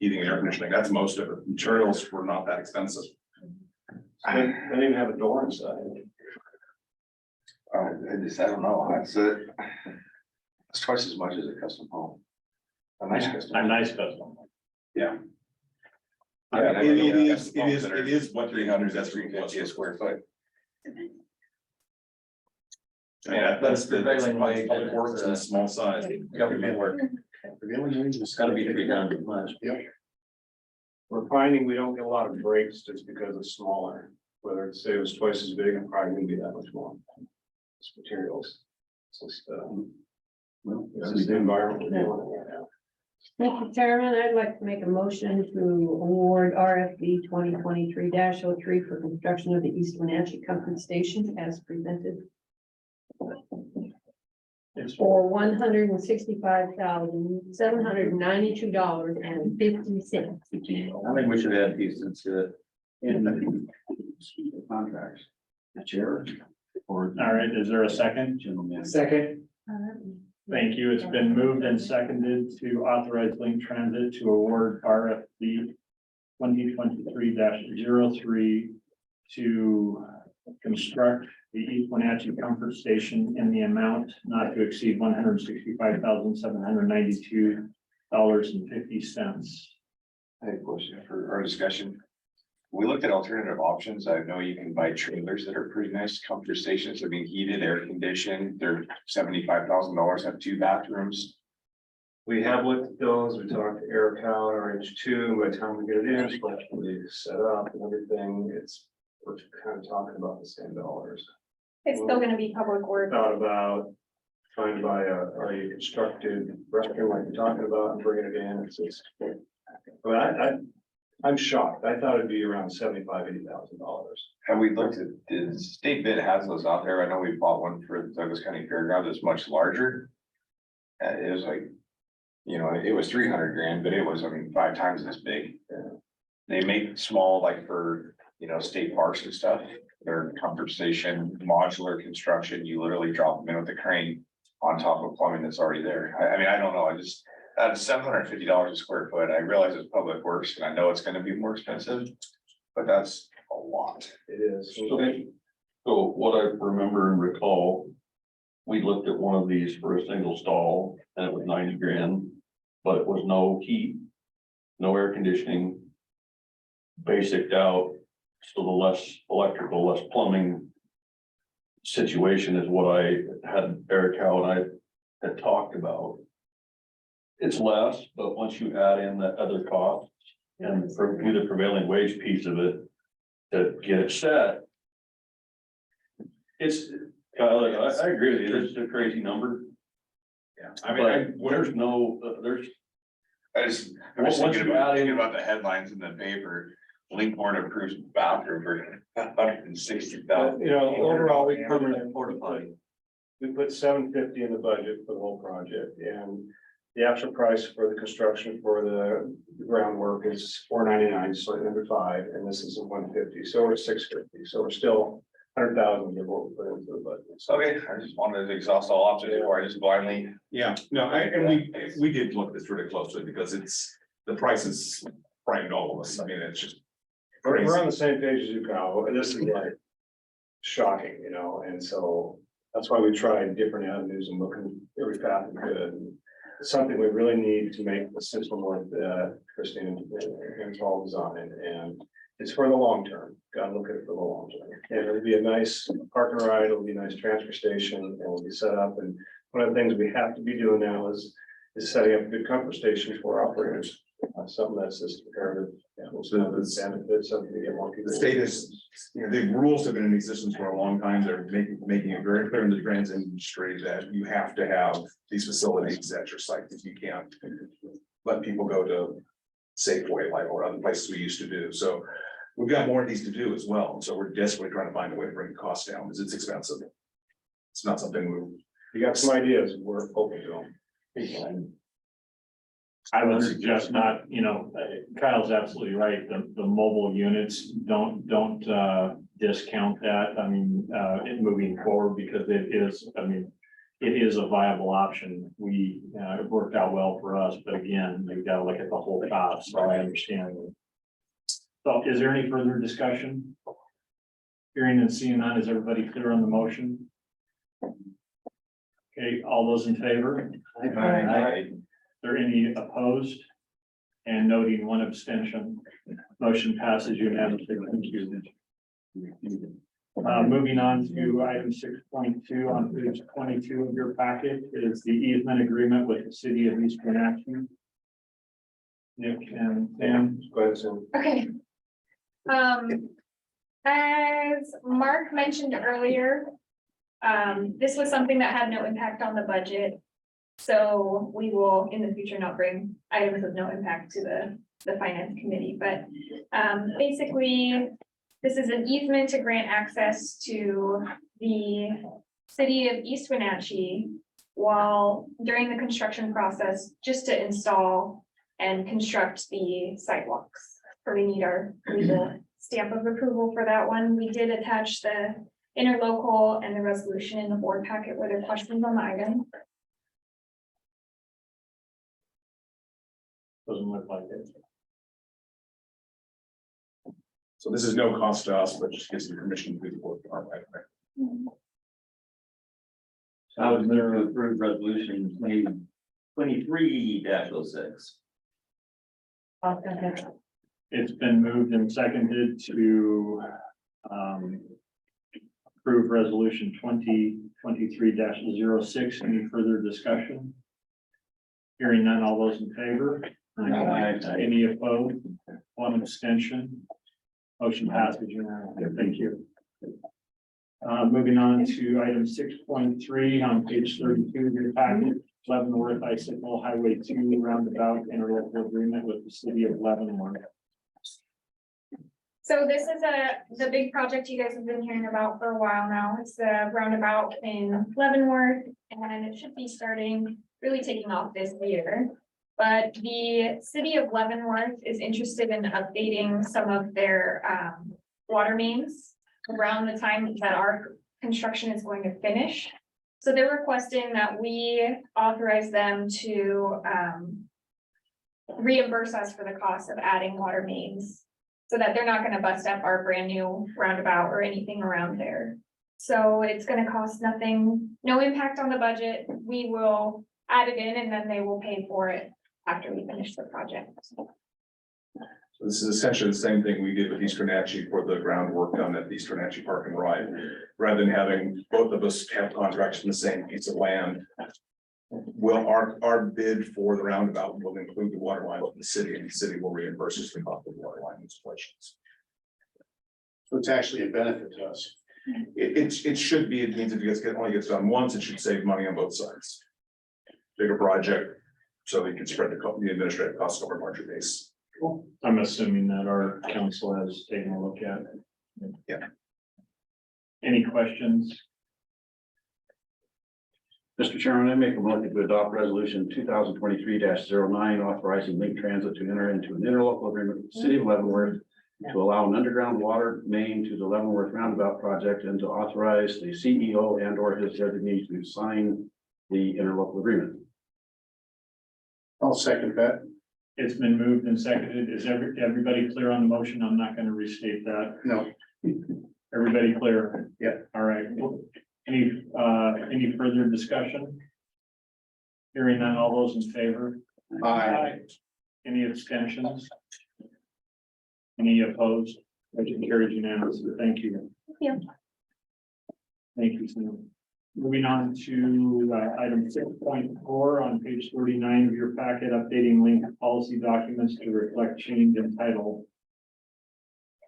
heating and air conditioning. That's most of it. Materials were not that expensive. they didn't even have a door inside. I don't know. It's twice as much as a custom home. A nice custom. A nice custom. Yeah. Yeah, It is what 300, that's $350 a square foot. Yeah, that's the Prevailing wage, public works in a small size. Government work, it's gotta be 300 much. We're finding we don't get a lot of breaks just because it's smaller, whether it's, say it was twice as big, it probably wouldn't be that much more. It's materials. It's just, this is the environment we're dealing with right now. Thank you, Chairman. I'd like to make a motion to award RFP 2023-03 for construction of the East Wenatchee Comfort Station as presented for $165,792.50. I think we should add decent to it. In the contracts. The chair or All right, is there a second? gentleman. Second. Thank you. It's been moved and seconded to authorize Link Transit to award RFP 2023-03 to construct the East Wenatchee Comfort Station in the amount not to exceed $165,792.50. I have a question for our discussion. We looked at alternative options. I know you can buy trailers that are pretty nice comfort stations. I mean, heated, air conditioned. They're $75,000, have 2 bathrooms. We have looked at those, we talked to Eric Howell, RH2, by the time we get it in, it's supposed to be set up and everything, we're kind of talking about the same dollars. It's still gonna be public work. Thought about trying to buy a already constructed restroom like you're talking about and bringing it in, it's just. But I'm shocked, I thought it'd be around $75,000-$80,000. Have we looked at, the state bid has those out there. I know we bought one for the Douglas County Fairgrounds. It's much larger. It was like, you know, it was 300 grand, but it was, I mean, 5 times this big. They make small, like for, you know, state parks and stuff. They're comfort station, modular construction. You literally drop them in with a crane on top of plumbing that's already there. I mean, I don't know. at $750 a square foot, I realize it's public works, and I know it's gonna be more expensive, but that's a lot. It is. So what I remember and recall, we looked at one of these for a single stall and it was 90 grand, but it was no heat, no air conditioning. Basic out, so the less electrical, less plumbing situation is what I had Eric Howe and I had talked about. It's less, but once you add in the other costs and do the prevailing wage piece of it to get it set. It's, Kyle, I agree with you, this is a crazy number, Yeah, I mean, but there's no, there's, I'm just Once you add in- thinking about the headlines in the paper. Lincoln approves bathroom for $160,000. You know, overall, we covered, Permanent porta potty. we put $750 in the budget for the whole project, and the actual price for the construction for the groundwork is $499, slightly under $500, and this is at $150, so we're $650, so we're still $100,000 of what we put into the budget. So Okay, I just wanted to exhaust all options before I just blindly. yeah, no, we did look at this really closely because the prices frightened all of us. I mean, it's just we're on crazy. the same page as you, Kyle. This is like shocking, you know, and so that's why we tried different avenues and looking every path we could. And it's something we really need to make the system work that Christine and Paul designed, and it's for the long term. Gotta look at it for the long term. And it'll be a nice parking ride, it'll be a nice transfer station, and it'll be set up. And one of the things we have to be doing now is setting up a good comfort station for operators. Something that's just imperative. Benefits, something to get more people. The state is, you know, the rules have been in existence for a long time. They're making it very clear in the transit industry that you have to have these facilities at your site, because you can't let people go to Safeway like or other places we used to do. So we've got more of these to do as well. And so we're desperately trying to find a way to bring the cost down because it's expensive. It's not something You got some ideas, we're open to them. I would suggest not, you know, Kyle's absolutely right, the mobile units, don't discount that, I mean, in moving forward, because it is, I mean, it is a viable option, it worked out well for us, but again, we've got to look at the whole cost, so I understand. So is there any further discussion? Hearing and seeing none, is everybody clear on the motion? Okay, all those in favor? Are there any opposed? And noting one abstention, motion passes unanimously. Thank you. Moving on to item 6.2 on page 22 of your packet is the easement agreement with the city of East Wenatchee. Nick and Sam. Go ahead, Sam. Okay. As Mark mentioned earlier, this was something that had no impact on the budget. So we will in the future not bring items of no impact to the finance committee, but basically. This is an easement to grant access to the city of East Wenatchee while during the construction process, just to install and construct the sidewalks. So we need our legal stamp of approval for that one. We did attach the interlocal and the resolution in the board packet. Were there questions on the item? Doesn't look like it. So this is no cost to us, but just gives the permission to do the work our way. So I would move to approve resolution 2023-06. It's been moved and seconded to approve resolution 2023-06. Any further discussion? Hearing none, all those in favor? Aye. Any opposed? One abstention. Motion passes unanimously. Thank you. Moving on to item 6.3 on page 32 of your packet, Leavenworth Icicle Highway 2 roundabout interlocal agreement with the city of Leavenworth. So this is the big project you guys have been hearing about for a while now. It's the roundabout in Leavenworth, and it should be starting, really taking off this year. But the city of Leavenworth is interested in updating some of their water mains around the time that our construction is going to finish. So they're requesting that we authorize them to reimburse us for the cost of adding water mains. So that they're not gonna bust up our brand new roundabout or anything around there. So it's gonna cost nothing, no impact on the budget. We will add it in and then they will pay for it after we finish the project. So this is essentially the same thing we did with Eastern Natchez for the groundwork done at Eastern Natchez Park and Ride. Rather than having both of us have contracts in the same piece of land. Well, our bid for the roundabout will include the water line of the city, and the city will reimburse us the cost of the water line installations. So it's actually a benefit to us. It should be, it means if it only gets done once, it should save money on both sides. Bigger project, so they can spread the administrative costs over a larger base. I'm assuming that our council has taken a look at it. Yeah. Any questions? Mr. Chairman, I make a motion to adopt resolution 2023-09, authorizing Link Transit to enter into an interlocal agreement with the city of Leavenworth to allow an underground water main to the Leavenworth roundabout project and to authorize the CEO and or his designee to sign the interlocal agreement. I'll second that. It's been moved and seconded. Is everybody clear on the motion? I'm not gonna restate that. No. Everybody clear? Yeah. All right. Any further discussion? Hearing none, all those in favor? Aye. Any abstentions? Any opposed? Motion carries unanimously. Thank you. Yeah. Thank you, Sam. Moving on to item 6.4 on page 39 of your packet, updating link policy documents to reflect change in title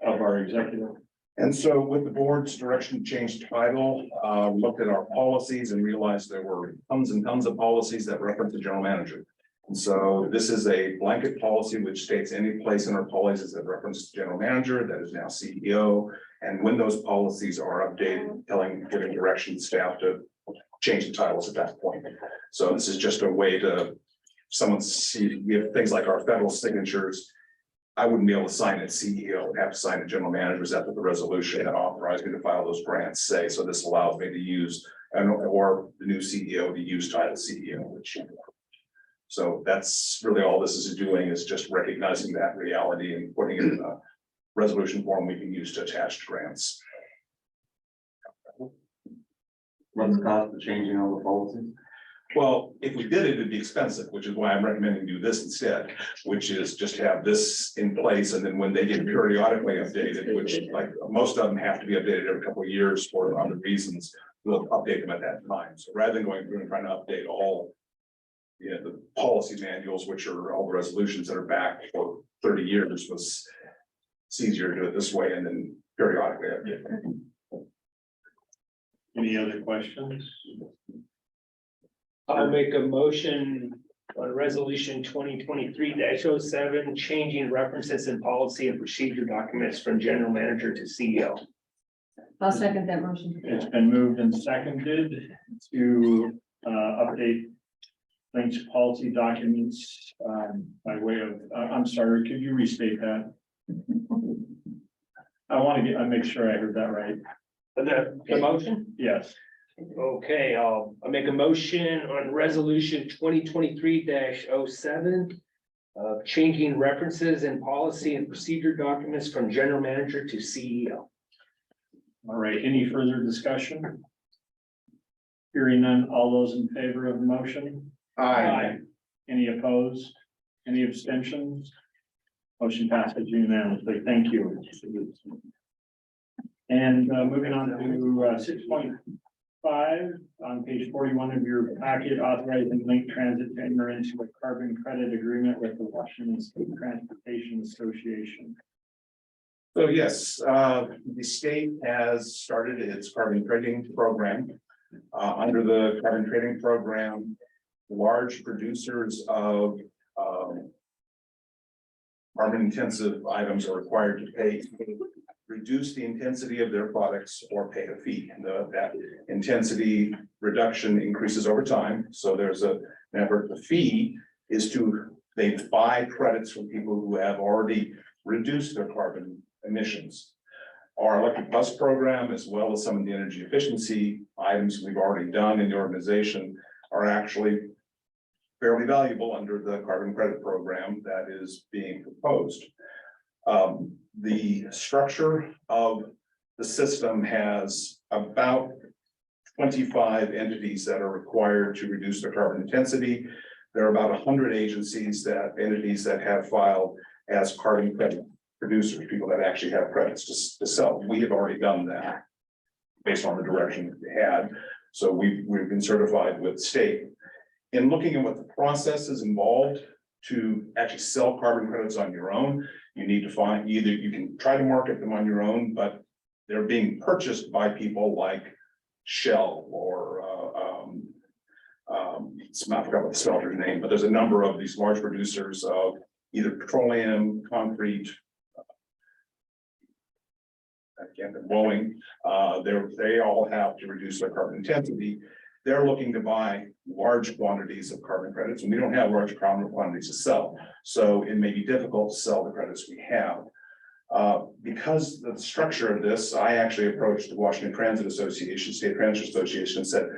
of our executive. And so with the board's direction to change title, looked at our policies and realized there were tons and tons of policies that reference the general manager. And so this is a blanket policy which states any place in our policies that references general manager, that is now CEO. And when those policies are updated, giving direction to staff to change the titles at that point. So this is just a way to, someone see, we have things like our federal signatures. I wouldn't be able to sign it CEO, I'd have to sign it general managers after the resolution that authorized me to file those grants say. So this allows me to use, or the new CEO to use title CEO, which. So that's really all this is doing, is just recognizing that reality and putting it in a resolution form we can use to attach to grants. What's the cost of changing all the policies? Well, if we did it, it'd be expensive, which is why I'm recommending do this instead, which is just have this in place, and then when they get periodically updated, which like most of them have to be updated every couple of years for other reasons, we'll update them at that time. So rather than going through and trying to update all the policy manuals, which are all the resolutions that are back for 30 years, it's easier to do it this way and then periodically update them. Any other questions? I'll make a motion on resolution 2023-07, changing references in policy and procedure documents from general manager to CEO. I'll second that motion. It's been moved and seconded to update links policy documents by way of, I'm sorry, could you restate that? I want to make sure I heard that right. The motion? Yes. Okay, I'll make a motion on resolution 2023-07. Changing references in policy and procedure documents from general manager to CEO. All right, any further discussion? Hearing none, all those in favor of the motion? Aye. Any opposed? Any abstentions? Motion passes unanimously. Thank you. And moving on to 6.5 on page 41 of your packet, authorizing Link Transit to enter into a carbon credit agreement with the Washington State Transportation Association. So yes, the state has started its carbon trading program. Under the carbon trading program, large producers of carbon intensive items are required to pay, reduce the intensity of their products or pay a fee. And that intensity reduction increases over time. So there's an effort. The fee is they buy credits from people who have already reduced their carbon emissions. Our electric bus program, as well as some of the energy efficiency items we've already done in the organization, are actually fairly valuable under the carbon credit program that is being proposed. The structure of the system has about 25 entities that are required to reduce their carbon intensity. There are about 100 entities that have filed as carbon credit producers, people that actually have credits to sell. We have already done that based on the direction that we had. So we've been certified with the state. In looking at what the process is involved to actually sell carbon credits on your own, you need to find either you can try to market them on your own, but they're being purchased by people like Shell or I forgot what the smelter's name, but there's a number of these large producers of either petroleum, concrete. I can't be Boeing. They all have to reduce their carbon intensity. They're looking to buy large quantities of carbon credits, and we don't have large carbon quantities to sell. So it may be difficult to sell the credits we have. Because of the structure of this, I actually approached the Washington Transit Association, State Transit Association, and said,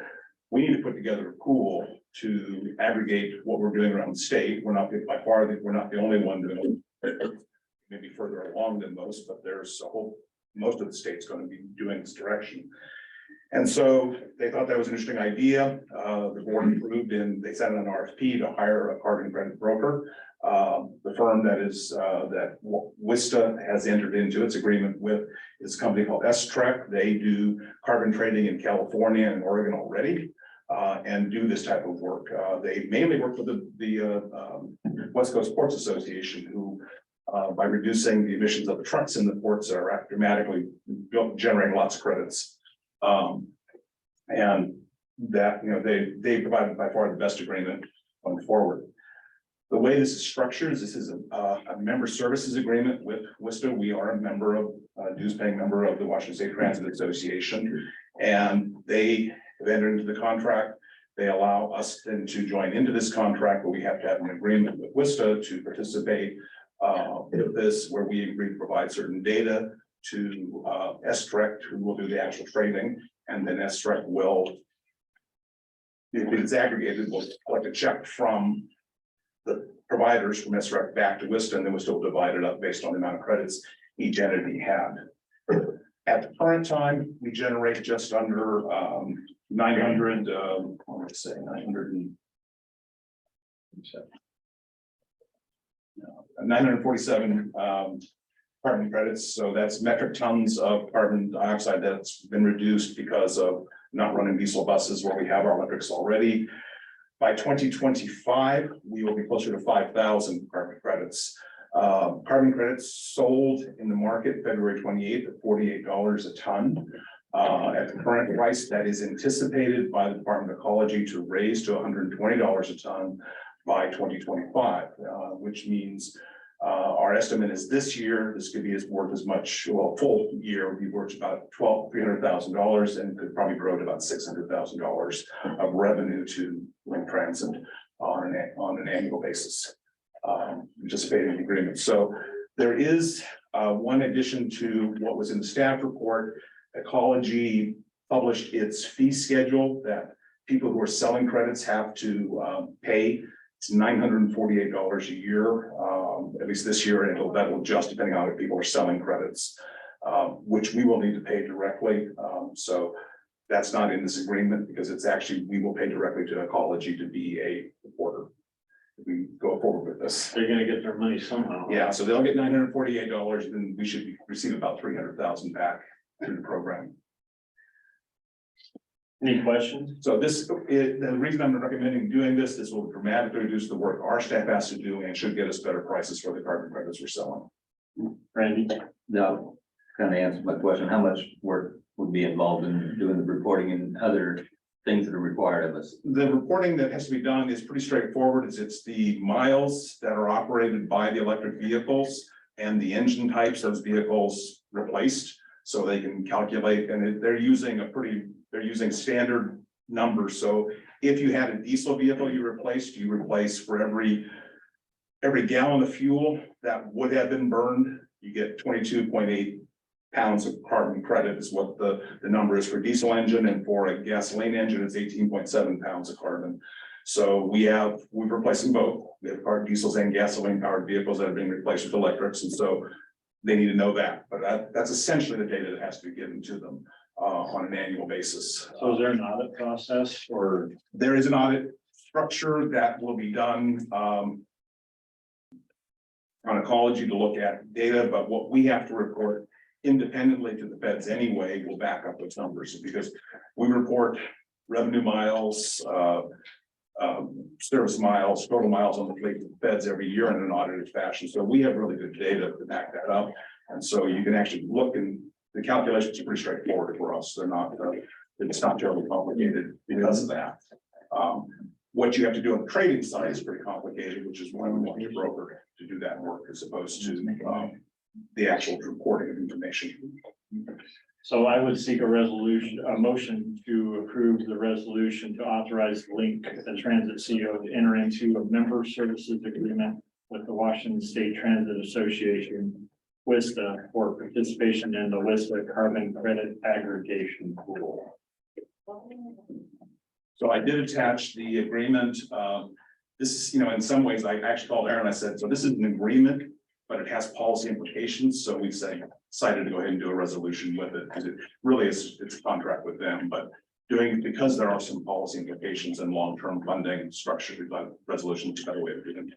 we need to put together a pool to aggregate what we're doing around the state. We're not by far, we're not the only one doing it. Maybe further along than most, but there's a whole, most of the state's going to be doing this direction. And so they thought that was an interesting idea. The board approved and they sent an RFP to hire a carbon credit broker. The firm that WISTA has entered into its agreement with is a company called S-Trek. They do carbon trading in California and Oregon already, and do this type of work. They mainly work with the West Coast Ports Association, who by reducing the emissions of the trucks in the ports are dramatically generating lots of credits. And that, they provided by far the best agreement going forward. The way this is structured is this is a member services agreement with WISTA. We are a member of, dues paying member of the Washington State Transit Association, and they have entered into the contract. They allow us then to join into this contract, but we have to have an agreement with WISTA to participate in this, where we agree to provide certain data to S-Trek, who will do the actual trading, and then S-Trek will, if it's aggregated, will collect a check from the providers from S-Trek back to WISTA, and then we'll still divide it up based on the amount of credits each entity had. At the current time, we generate just under 900, I want to say 947 carbon credits. So that's metric tons of carbon dioxide that's been reduced because of not running diesel buses where we have our electrics already. By 2025, we will be closer to 5,000 carbon credits. Carbon credits sold in the market February 28th at $48 a ton. At the current price, that is anticipated by the Department of Ecology to raise to $120 a ton by 2025, which means our estimate is this year, this could be worth as much, well, full year would be worth about $300,000 and could probably grow to about $600,000 of revenue to Link Transit on an annual basis, anticipating the agreement. So there is one addition to what was in the staff report. Ecology published its fee schedule that people who are selling credits have to pay. It's $948 a year, at least this year, and that will adjust depending on if people are selling credits, which we will need to pay directly. So that's not in this agreement because it's actually, we will pay directly to Ecology to be a reporter. If we go forward with this. They're gonna get their money somehow. Yeah, so they'll get $948, and we should receive about $300,000 back through the program. Any questions? So the reason I'm recommending doing this will dramatically reduce the work our staff has to do and should get us better prices for the carbon credits we're selling. Randy? No, kind of answered my question. How much work would be involved in doing the reporting and other things that are required of us? The reporting that has to be done is pretty straightforward. It's the miles that are operated by the electric vehicles and the engine types those vehicles replaced. So they can calculate, and they're using standard numbers. So if you had a diesel vehicle you replace for every gallon of fuel that would have been burned, you get 22.8 pounds of carbon credit is what the number is for diesel engine, and for a gasoline engine, it's 18.7 pounds of carbon. So we're replacing both. We have car diesels and gasoline powered vehicles that are being replaced with electrics, and so they need to know that, but that's essentially the data that has to be given to them on an annual basis. So is there an audit process or? There is an audit structure that will be done on ecology to look at data, but what we have to report independently to the feds anyway will back up those numbers, because we report revenue miles, service miles, total miles on the fleet to the feds every year in an audited fashion. So we have really good data to back that up. And so you can actually look, and the calculations are pretty straightforward for us. They're not, it's not terribly complicated because of that. What you have to do on the trading side is pretty complicated, which is why we want your broker to do that work as opposed to the actual reporting of information. So I would seek a motion to approve the resolution to authorize Link, the transit CEO, to enter into a member services agreement with the Washington State Transit Association, WISTA, for participation in the WISTA carbon credit aggregation pool. So I did attach the agreement. This is, in some ways, I actually called Aaron, I said, so this is an agreement, but it has policy implications. So we decided to go ahead and do a resolution with it, because it really is, it's a contract with them, but because there are some policy implications and long-term funding structure, we've got resolution to better way to do them.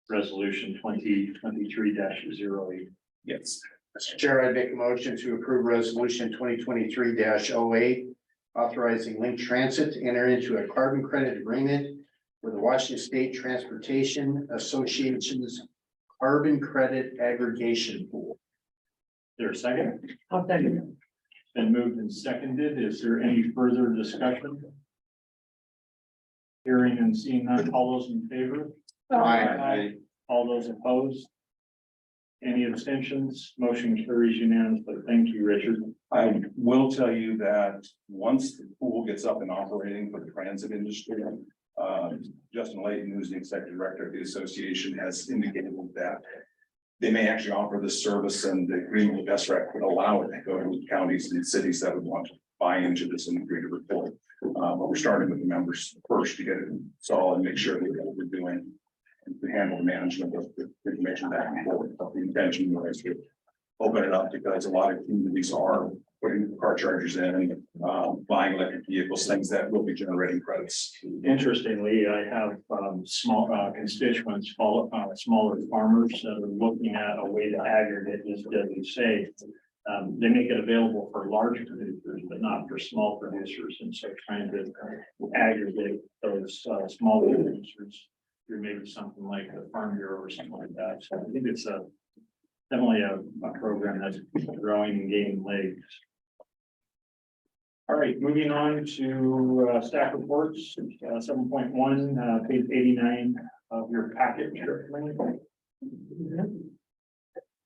Resolution 2023-08. Yes. Mr. Chair, I'd make a motion to approve resolution 2023-08, authorizing Link Transit to enter into a carbon credit agreement with the Washington State Transportation Association's carbon credit aggregation pool. There a second? I'll second. Been moved and seconded. Is there any further discussion? Hearing and seeing none, all those in favor? Aye. All those opposed? Any abstentions? Motion carries unanimously. Thank you, Richard. I will tell you that once the pool gets up and operating for the transit industry, Justin Layton, who's the executive director of the association, has indicated that they may actually offer this service, and the agreement with SREC would allow it to go to counties and cities that would want to buy into this and agree to report. But we're starting with the members first to get it installed and make sure that what we're doing and to handle the management of the information back and forth. But the intention was to open it up, because a lot of communities are putting car chargers in, buying electric vehicles, things that will be generating credits. Interestingly, I have small constituents, smaller farmers that are looking at a way to aggregate this, as you say. They make it available for large producers, but not for small producers. And so trying to aggregate those small producers through maybe something like the Farm Bureau or something like that. So I think it's definitely a program that's growing and gaining legs. All right, moving on to staff reports, 7.1, page 89 of your packet.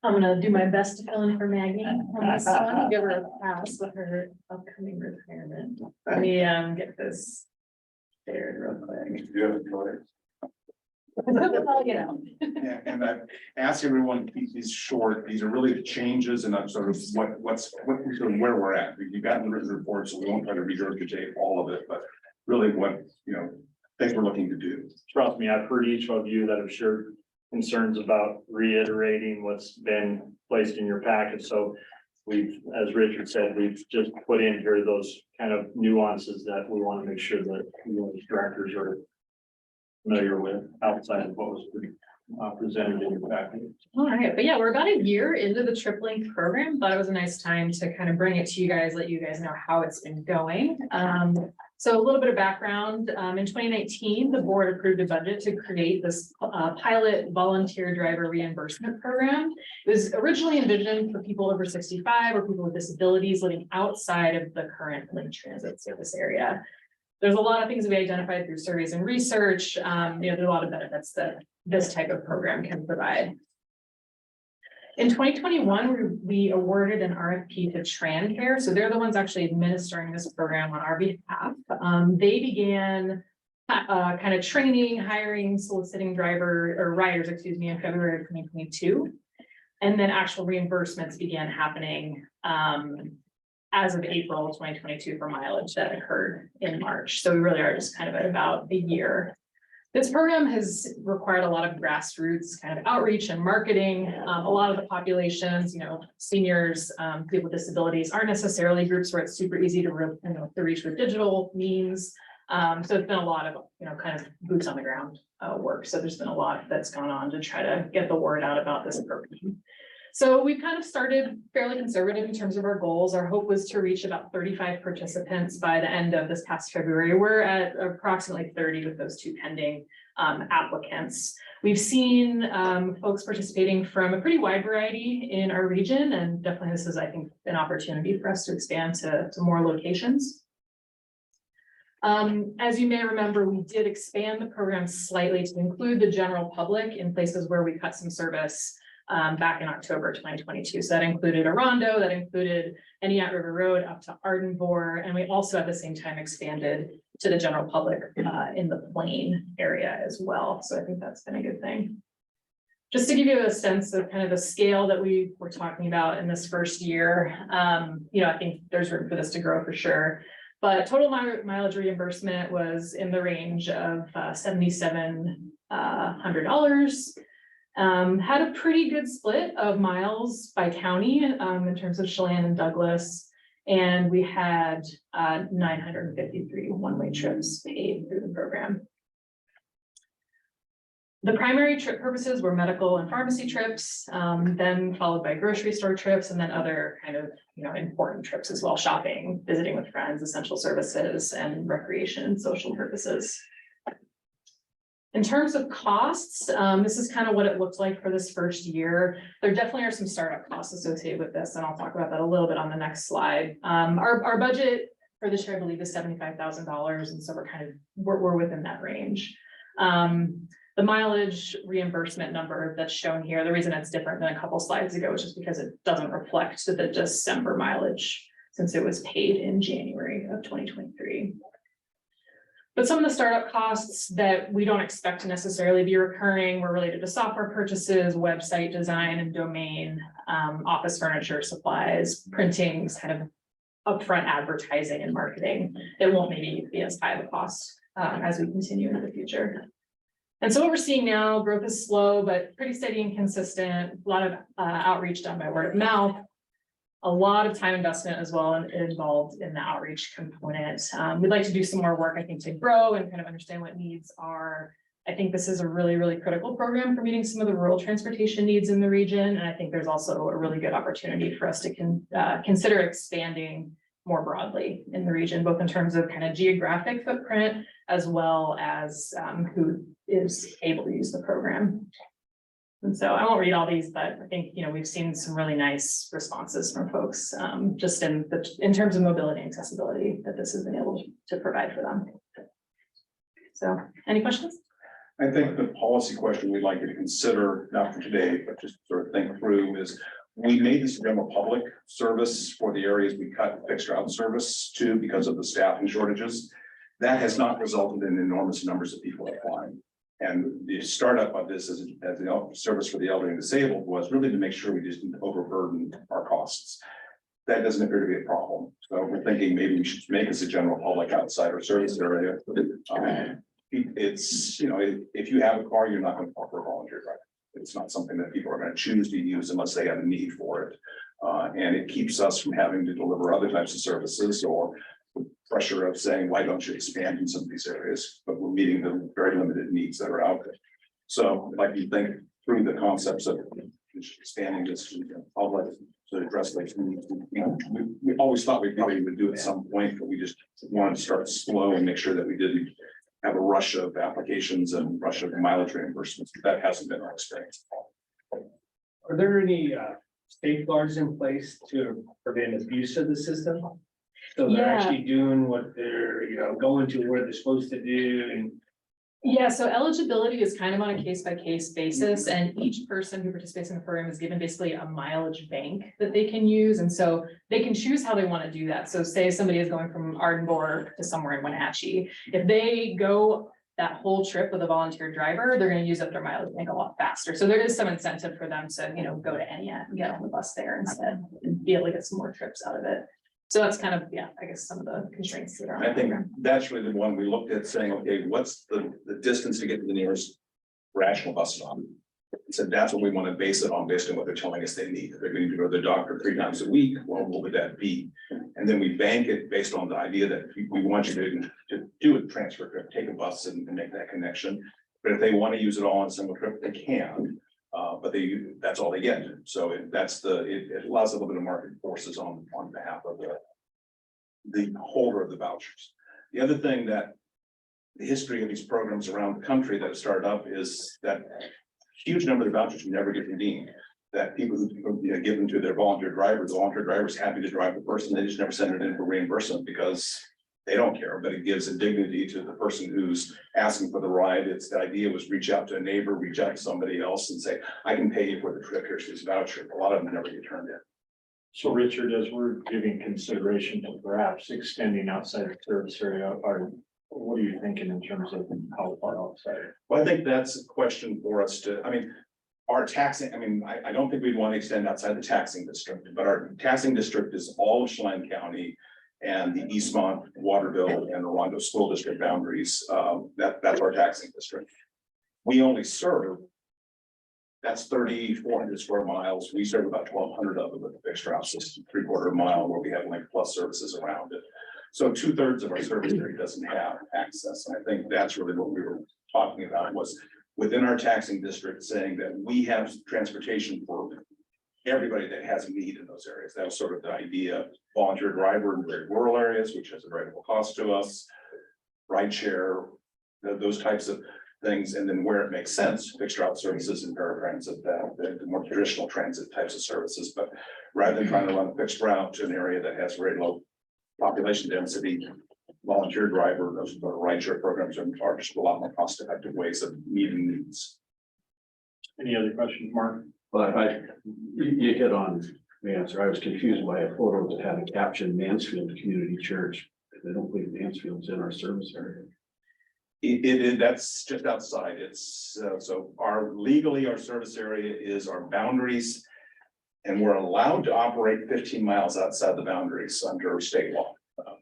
I'm gonna do my best to fill in for Maggie on this one, give her a pass with her upcoming retirement. Let me get this shared real quick. I'll get out. Yeah, and I ask everyone to keep these short. These are really the changes and sort of where we're at. You've gotten the written report, so we won't try to regurgitate all of it, but really what, things we're looking to do. Trust me, I've heard each of you that have shared concerns about reiterating what's been placed in your packet. So we've, as Richard said, we've just put in here those kind of nuances that we want to make sure that you as directors are familiar with outside of what was presented in your packet. All right, but yeah, we're about a year into the TripLink program. Thought it was a nice time to kind of bring it to you guys, let you guys know how it's been going. So a little bit of background, in 2019, the board approved a budget to create this pilot volunteer driver reimbursement program. It was originally envisioned for people over 65 or people with disabilities living outside of the current Link Transit service area. There's a lot of things we identified through surveys and research. There's a lot of benefits that this type of program can provide. In 2021, we awarded an RFP to TranCare. So they're the ones actually administering this program on our behalf. They began kind of training, hiring, soliciting riders, in February of 2022. And then actual reimbursements began happening as of April 2022 for mileage that occurred in March. So we really are just kind of at about a year. This program has required a lot of grassroots kind of outreach and marketing. A lot of the populations, seniors, people with disabilities aren't necessarily groups where it's super easy to reach with digital means. So it's been a lot of, kind of boots on the ground work. So there's been a lot that's gone on to try to get the word out about this program. So we kind of started fairly conservative in terms of our goals. Our hope was to reach about 35 participants by the end of this past February. We're at approximately 30 with those 2 pending applicants. We've seen folks participating from a pretty wide variety in our region, and definitely this is, I think, an opportunity for us to expand to more locations. As you may remember, we did expand the program slightly to include the general public in places where we cut some service back in October 2022. So that included Orondo, that included Eniat River Road up to Ardenbohr, and we also at the same time expanded to the general public in the Plain area as well. So I think that's been a good thing. Just to give you a sense of kind of the scale that we were talking about in this first year, I think there's room for this to grow for sure. But total mileage reimbursement was in the range of $7,700. Had a pretty good split of miles by county in terms of Chelan and Douglas. And we had 953 one-way trips paid through the program. The primary trip purposes were medical and pharmacy trips, then followed by grocery store trips, and then other kind of, important trips as well, shopping, visiting with friends, essential services, and recreation and social purposes. In terms of costs, this is kind of what it looked like for this first year. There definitely are some startup costs associated with this, and I'll talk about that a little bit on the next slide. Our budget for this year, I believe, is $75,000, and so we're within that range. The mileage reimbursement number that's shown here, the reason it's different than a couple slides ago is just because it doesn't reflect the December mileage since it was paid in January of 2023. But some of the startup costs that we don't expect to necessarily be recurring were related to software purchases, website design and domain, office furniture, supplies, printing, kind of upfront advertising and marketing. It won't maybe be as high of a cost as we continue into the future. And so what we're seeing now, growth is slow, but pretty steady and consistent. A lot of outreach done by word of mouth. A lot of time investment as well involved in the outreach component. We'd like to do some more work, I think, to grow and kind of understand what needs are. I think this is a really, really critical program for meeting some of the rural transportation needs in the region. And I think there's also a really good opportunity for us to consider expanding more broadly in the region, both in terms of kind of geographic footprint, as well as who is able to use the program. And so I won't read all these, but I think, we've seen some really nice responses from folks just in terms of mobility and accessibility that this has been able to provide for them. So any questions? I think the policy question we'd like you to consider, not for today, but just sort of think through is, we made this a general public service for the areas we cut fixed route service to because of the staffing shortages. That has not resulted in enormous numbers of people applying. And the startup of this as a service for the elderly and disabled was really to make sure we just didn't overburden our costs. That doesn't appear to be a problem. So we're thinking maybe we should make this a general public outside our service area. It's, if you have a car, you're not going to offer a volunteer driver. It's not something that people are going to choose to use unless they have a need for it. And it keeps us from having to deliver other types of services or pressure of saying, why don't you expand in some of these areas? But we're meeting the very limited needs that are out there. So I'd like you to think through the concepts of expanding this to the public to address those needs. We always thought we probably would do it at some point, but we just wanted to start slow and make sure that we didn't have a rush of applications and rush of mileage reimbursements. That hasn't been our experience. Are there any safeguards in place to prevent abuse of the system? So they're actually doing what they're, going to where they're supposed to do and. Yeah, so eligibility is kind of on a case-by-case basis, and each person who participates in the program is given basically a mileage bank that they can use. And so they can choose how they want to do that. So say somebody is going from Ardenbohr to somewhere in Wenatchee. If they go that whole trip with a volunteer driver, they're going to use up their mileage bank a lot faster. So there is some incentive for them to, go to Eniat and get on the bus there instead and be able to get some more trips out of it. So that's kind of, yeah, I guess some of the constraints that are. on I the think program. that's really the one we looked at saying, okay, what's the distance to get to the nearest rational bus stop? So that's what we want to base it on, based on what they're telling us they need. If they're going to go to the doctor 3 times a week, well, what would that be? And then we bank it based on the idea that we want you to do a transfer trip, take a bus and make that connection. But if they want to use it all on a single trip, they can. But that's all they get. So it allows a little bit of market forces on behalf of the holder of the vouchers. The other thing that the history of these programs around the country that have started up is that huge number of vouchers never get redeemed. That people who give them to their volunteer drivers, the volunteer driver's happy to drive the person, they just never send it in for reimbursement because they don't care, but it gives a dignity to the person who's asking for the ride. It's the idea was reach out to a neighbor, reach out to somebody else and say, I can pay you for the trip, here's this voucher. A lot of them never get turned in. So Richard, as we're giving consideration to perhaps extending outside the service area, what are you thinking in terms of how far outside? Well, I think that's a question for us to, our taxing, I don't think we'd want to extend outside the taxing district, but our taxing district is all of Chelan County and the Eastmont, Waterville, and Arundel School District boundaries. That's our taxing district. We only serve, that's 3,400 square miles. We serve about 1,200 of them with the fixed route system, 3/4 mile where we have Link Plus services around it. So 2/3 of our service area doesn't have access. And I think that's really what we were talking about was within our taxing district saying that we have transportation for everybody that has a need in those areas. That was sort of the idea. Volunteer driver in very rural areas, which has a variable cost to us, ride share, those types of things. And then where it makes sense, fixed route services and paratransit, the more traditional transit types of services. But rather than trying to run a fixed route to an area that has very low population density, volunteer driver, those ride share programs are just a lot more cost effective ways of meeting needs. Any other questions, Mark? But you hit on the answer. I was confused by a photo that had a caption Mansfield Community Church. I don't believe Mansfield's in our service area. That's just outside. It's so legally our service area is our boundaries. And we're allowed to operate 15 miles outside the boundaries under state law.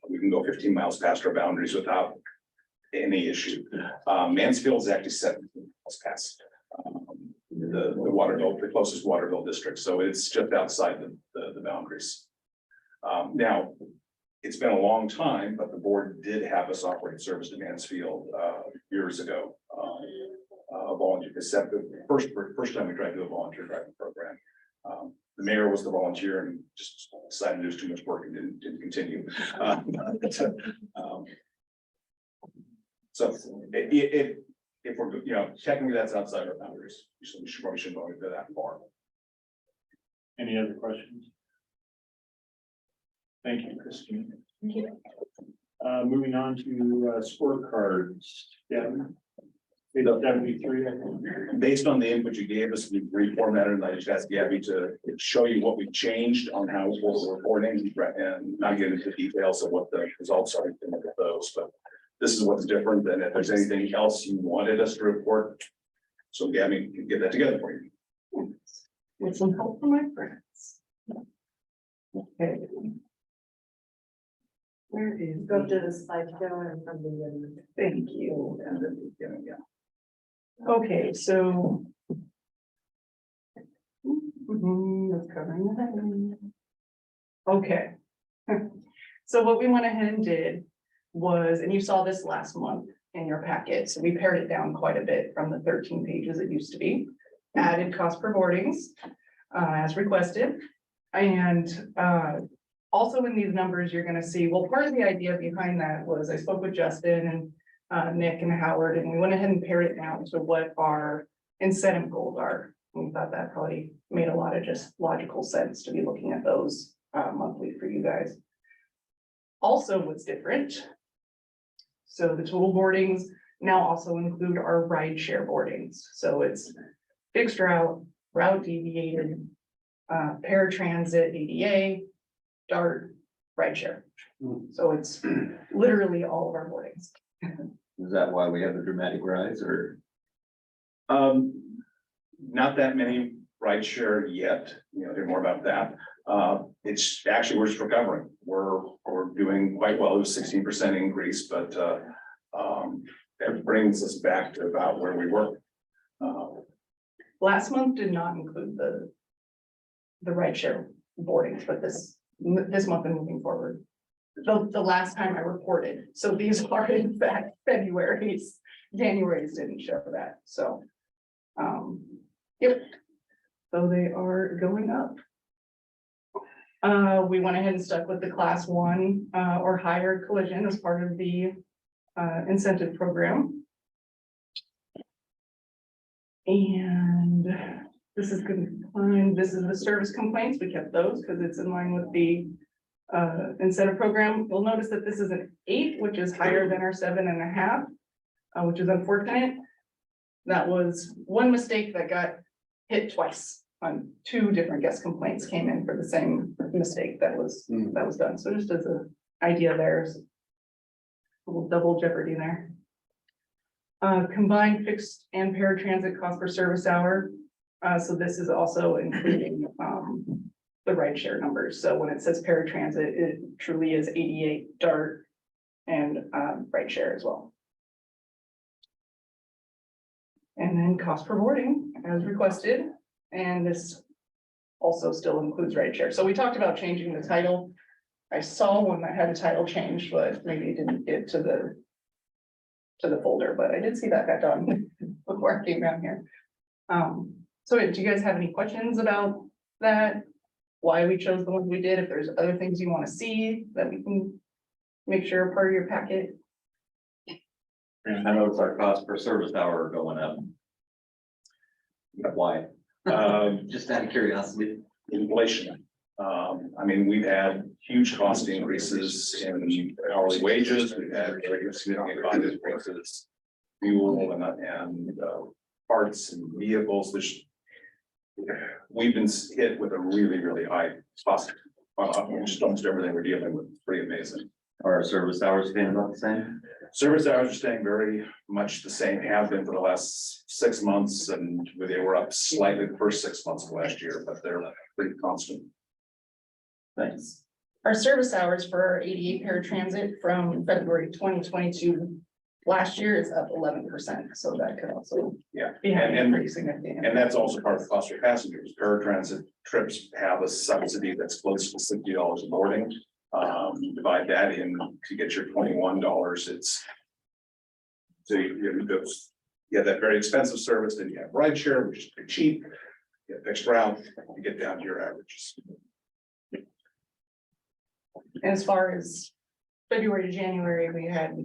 We can go 15 miles past our boundaries without any issue. Mansfield is actually 17 miles past the Waterville, the closest Waterville district. So it's just outside the boundaries. Now, it's been a long time, but the board did have us operate service to Mansfield years ago. Volunteer, except the first time we tried to do a volunteer driving program. The mayor was the volunteer and just decided it was too much work and didn't continue. So if we're, technically that's outside our boundaries. We probably shouldn't go that far. Any other questions? Thank you, Christine. Moving on to scorecards. Yeah. Page 73, I think. Based on the input you gave us, we reformatted and I just asked Gabby to show you what we've changed on how we're reporting and not get into details of what the results are. You can look at those, but this is what's different. And if there's anything else you wanted us to report, so Gabby can get that together for you. With some help from my friends. Okay. Where is? Go to the slideshow and from the. Thank you. Yeah. Okay, so. That's covering that. Okay. So what we went ahead and did was, and you saw this last month in your packet, so we pared it down quite a bit from the 13 pages it used to be. Added cost per boardings, as requested. And also in these numbers, you're gonna see, well, part of the idea behind that was I spoke with Justin and Nick and Howard, and we went ahead and pared it down to what our incentive goals are. We thought that probably made a lot of just logical sense to be looking at those monthly for you guys. Also, what's different? So the total boardings now also include our ride share boardings. So it's fixed route, route deviated, paratransit, ADA, DART, ride share. So it's literally all of our boardings. Is that why we have a dramatic rise or? Not that many ride share yet, hear more about that. It's actually, we're just recovering. We're doing quite well. It was 16% increase, but that brings us back to about where we were. Last month did not include the rideshare boardings, but this month and moving forward. The last time I reported, so these are in fact February's, January's didn't show that, so. Yep. So they are going up. We went ahead and stuck with the class 1 or higher collision as part of the incentive program. And this is good. This is the service complaints. We kept those because it's in line with the incentive program. You'll notice that this is an 8, which is higher than our 7.5, which is unfortunate. That was one mistake that got hit twice on 2 different guest complaints came in for the same mistake that was done. So just as an idea, there's a little double jeopardy there. Combined fixed and paratransit cost per service hour. So this is also including the rideshare numbers. So when it says paratransit, it truly is 88 DART and rideshare as well. And then cost per boarding as requested. And this also still includes rideshare. So we talked about changing the title. I saw one that had a title change, but maybe it didn't get to the folder, but I did see that got done before I came down here. So do you guys have any questions about that? Why we chose the ones we did? If there's other things you want to see that we can make sure are part of your packet? I noticed our cost per service hour going up. Why? Just out of curiosity. Inflation. I mean, we've had huge cost increases in hourly wages. We've had very significant cost increases. Fuel and parts and vehicles, which we've been hit with a really, really high cost. Just almost everything we're dealing with. Pretty amazing. Are our service hours staying about the same? Service hours are staying very much the same, have been for the last 6 months, and they were up slightly the first 6 months of last year, but they're pretty constant. Thanks. Our service hours for our 88 paratransit from February 2022 last year is up 11%. So that could also Yeah, be having a and pretty significant. and that's also part of the cost for passengers. Paratransit trips have a subsidy that's close to $60 a boarding. You divide that in to get your $21. It's so you have that very expensive service, then you have rideshare, which is pretty cheap. You have fixed route, you get down to your averages. As far as February to January, we had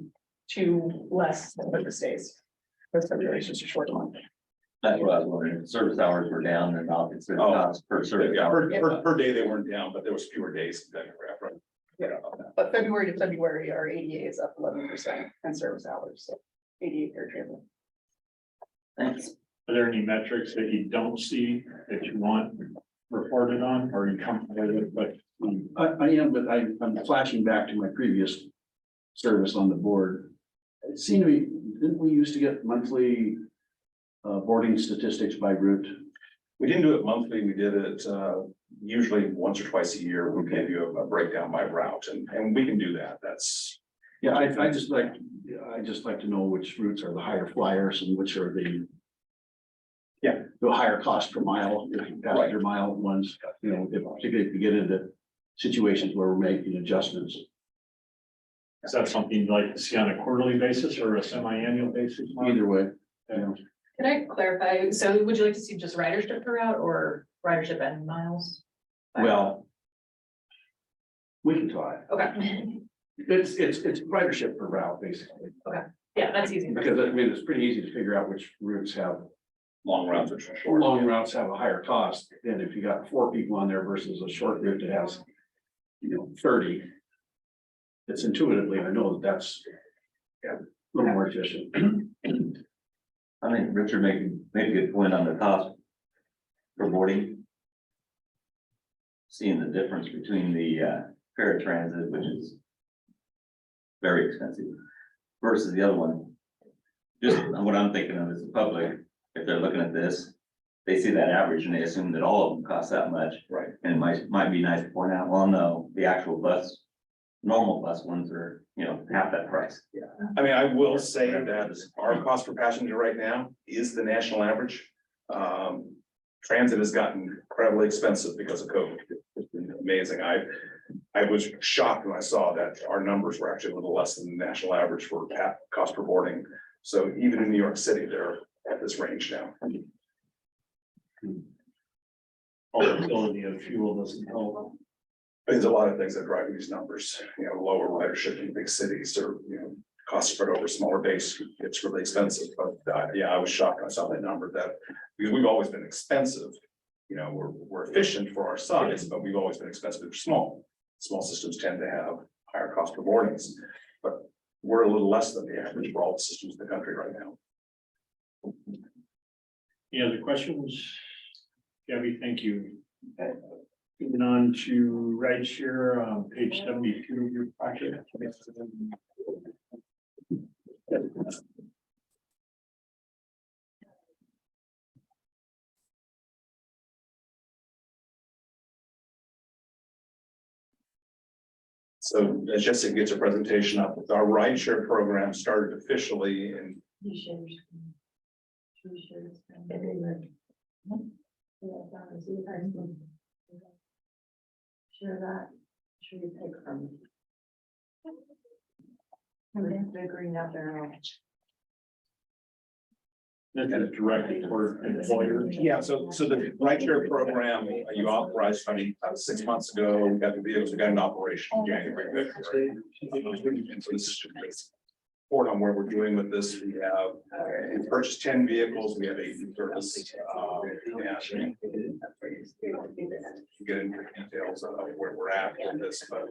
2 less service days. Because February is just a short month. That's what I was wondering. If service hours were down, and not considered cost per service Yeah, hour. per day they weren't down, but there was fewer days. Right? Yeah, but February to February, our ADA is up 11% and service hours, so 88 paratransit. Thanks. Are there any metrics that you don't see that you want reported on, or are you comfortable with, but? I am, but I'm flashing back to my previous service on the board. It seemed to me, didn't we used to get monthly boarding statistics by route? We didn't do it monthly, we did it usually once or twice a year. We gave you a breakdown by route, and we can do that. That's. Yeah, I just like to know which routes are the higher flyers and which are the. Yeah. The higher cost per mile, passenger mile ones, you know, particularly if you get into situations where we're making adjustments. Is that something you'd like to see on a quarterly basis or a semi-annual basis? Mark? Either way, you know. Can I clarify? So would you like to see just ridership per route or ridership and miles? Well. We can try. Okay, It's ridership per route, basically. yeah, that's easy. Because I mean, it's pretty easy to figure out which routes have, Long routes which are short. long routes have a higher cost. Than if you got 4 people on there versus a short route that has, 30. It's intuitively, I know that's. Yeah, a little more efficient. I think Richard made a good point on the cost for boarding. Seeing the difference between the paratransit, which is very expensive, versus the other one. Just what I'm thinking of as the public, if they're looking at this, they see that average and they assume that all of them cost that much. Right. And it might be nice to point out, well, no, the actual bus, normal bus ones are, half that price. I mean, I will say that our cost per passenger right now is the national average. Transit has gotten incredibly expensive because of COVID. It's been amazing. I was shocked when I saw that our numbers were actually a little less than the national average for cost per boarding. So even in New York City, they're at this range now. Volatility of fuel doesn't help. There's a lot of things that drive these numbers, lower ridership in big cities or, cost spread over a smaller base, it's really expensive. But yeah, I was shocked when I saw that number because we've always been expensive. We're efficient for our size, but we've always been expensive for small. Small systems tend to have higher cost per boardings, but we're a little less than the average for all the systems in the country right now. Any other questions? Gabby, thank you. Moving on to rideshare, page 72 of your packet. So as Jessica gets her presentation up, our rideshare program started officially in Sure that, should we pick from? The green up there. That's directed toward employers. Yeah, so the rideshare program, you authorized, 6 months ago, we got the vehicles, we got an operation in January. And so this is just report on where we're doing with this. We have purchased 10 vehicles, we have 8 in service. And get into details of where we're at with this, but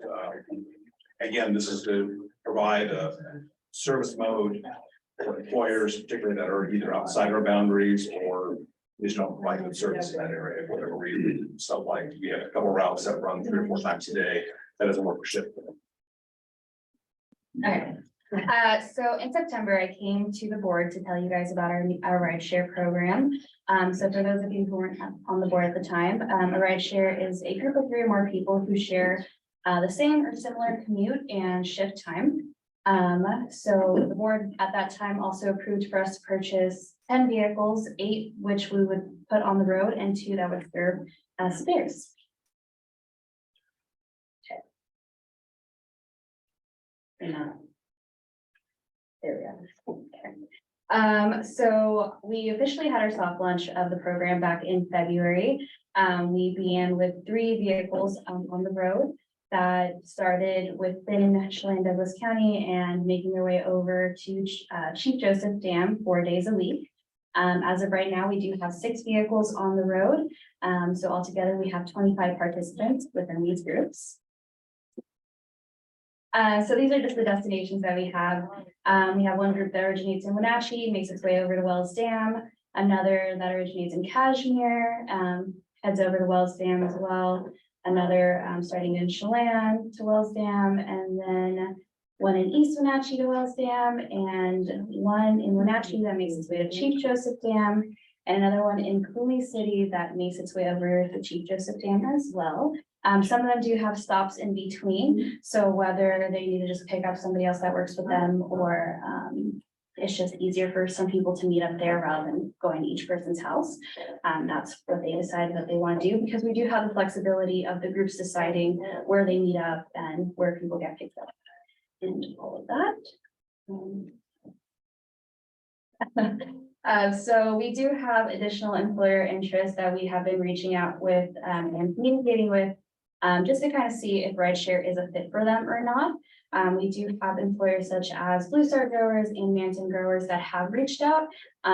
again, this is to provide a service mode for employers, particularly that are either outside our boundaries or just don't provide good service in that area for whatever reason. So like we have a couple routes that run 3 or 4 times a day. That doesn't work for shift. Okay, so in September, I came to the board to tell you guys about our rideshare program. So for those of you who weren't on the board at the time, a rideshare is a group of 3 or more people who share the same or similar commute and shift time. So the board at that time also approved for us to purchase 10 vehicles, 8 which we would put on the road and 2 that would serve as spares. There we go. Okay. So we officially had our soft launch of the program back in February. We began with 3 vehicles on the road that started within Chelan Douglas County and making their way over to Chief Joseph Dam 4 days a week. As of right now, we do have 6 vehicles on the road. So altogether, we have 25 participants within these groups. So these are just the destinations that we have. We have one group that originates in Wenatchee, makes its way over to Wells Dam. Another that originates in Kashmir, heads over to Wells Dam as well. Another starting in Chelan to Wells Dam, and then one in East Wenatchee to Wells Dam, and one in Wenatchee that makes its way to Chief Joseph Dam, and another one in Cooley City that makes its way over to Chief Joseph Dam as well. Some of them do have stops in between, so whether they need to just pick up somebody else that works with them, or it's just easier for some people to meet up there rather than going to each person's house. That's what they decided that they want to do, because we do have the flexibility of the groups deciding where they meet up and where people get picked up and all of that. So we do have additional employer interest that we have been reaching out with and communicating with, just to kind of see if rideshare is a fit for them or not. We do have employers such as Blue Star Growers and Manton Growers that have reached out.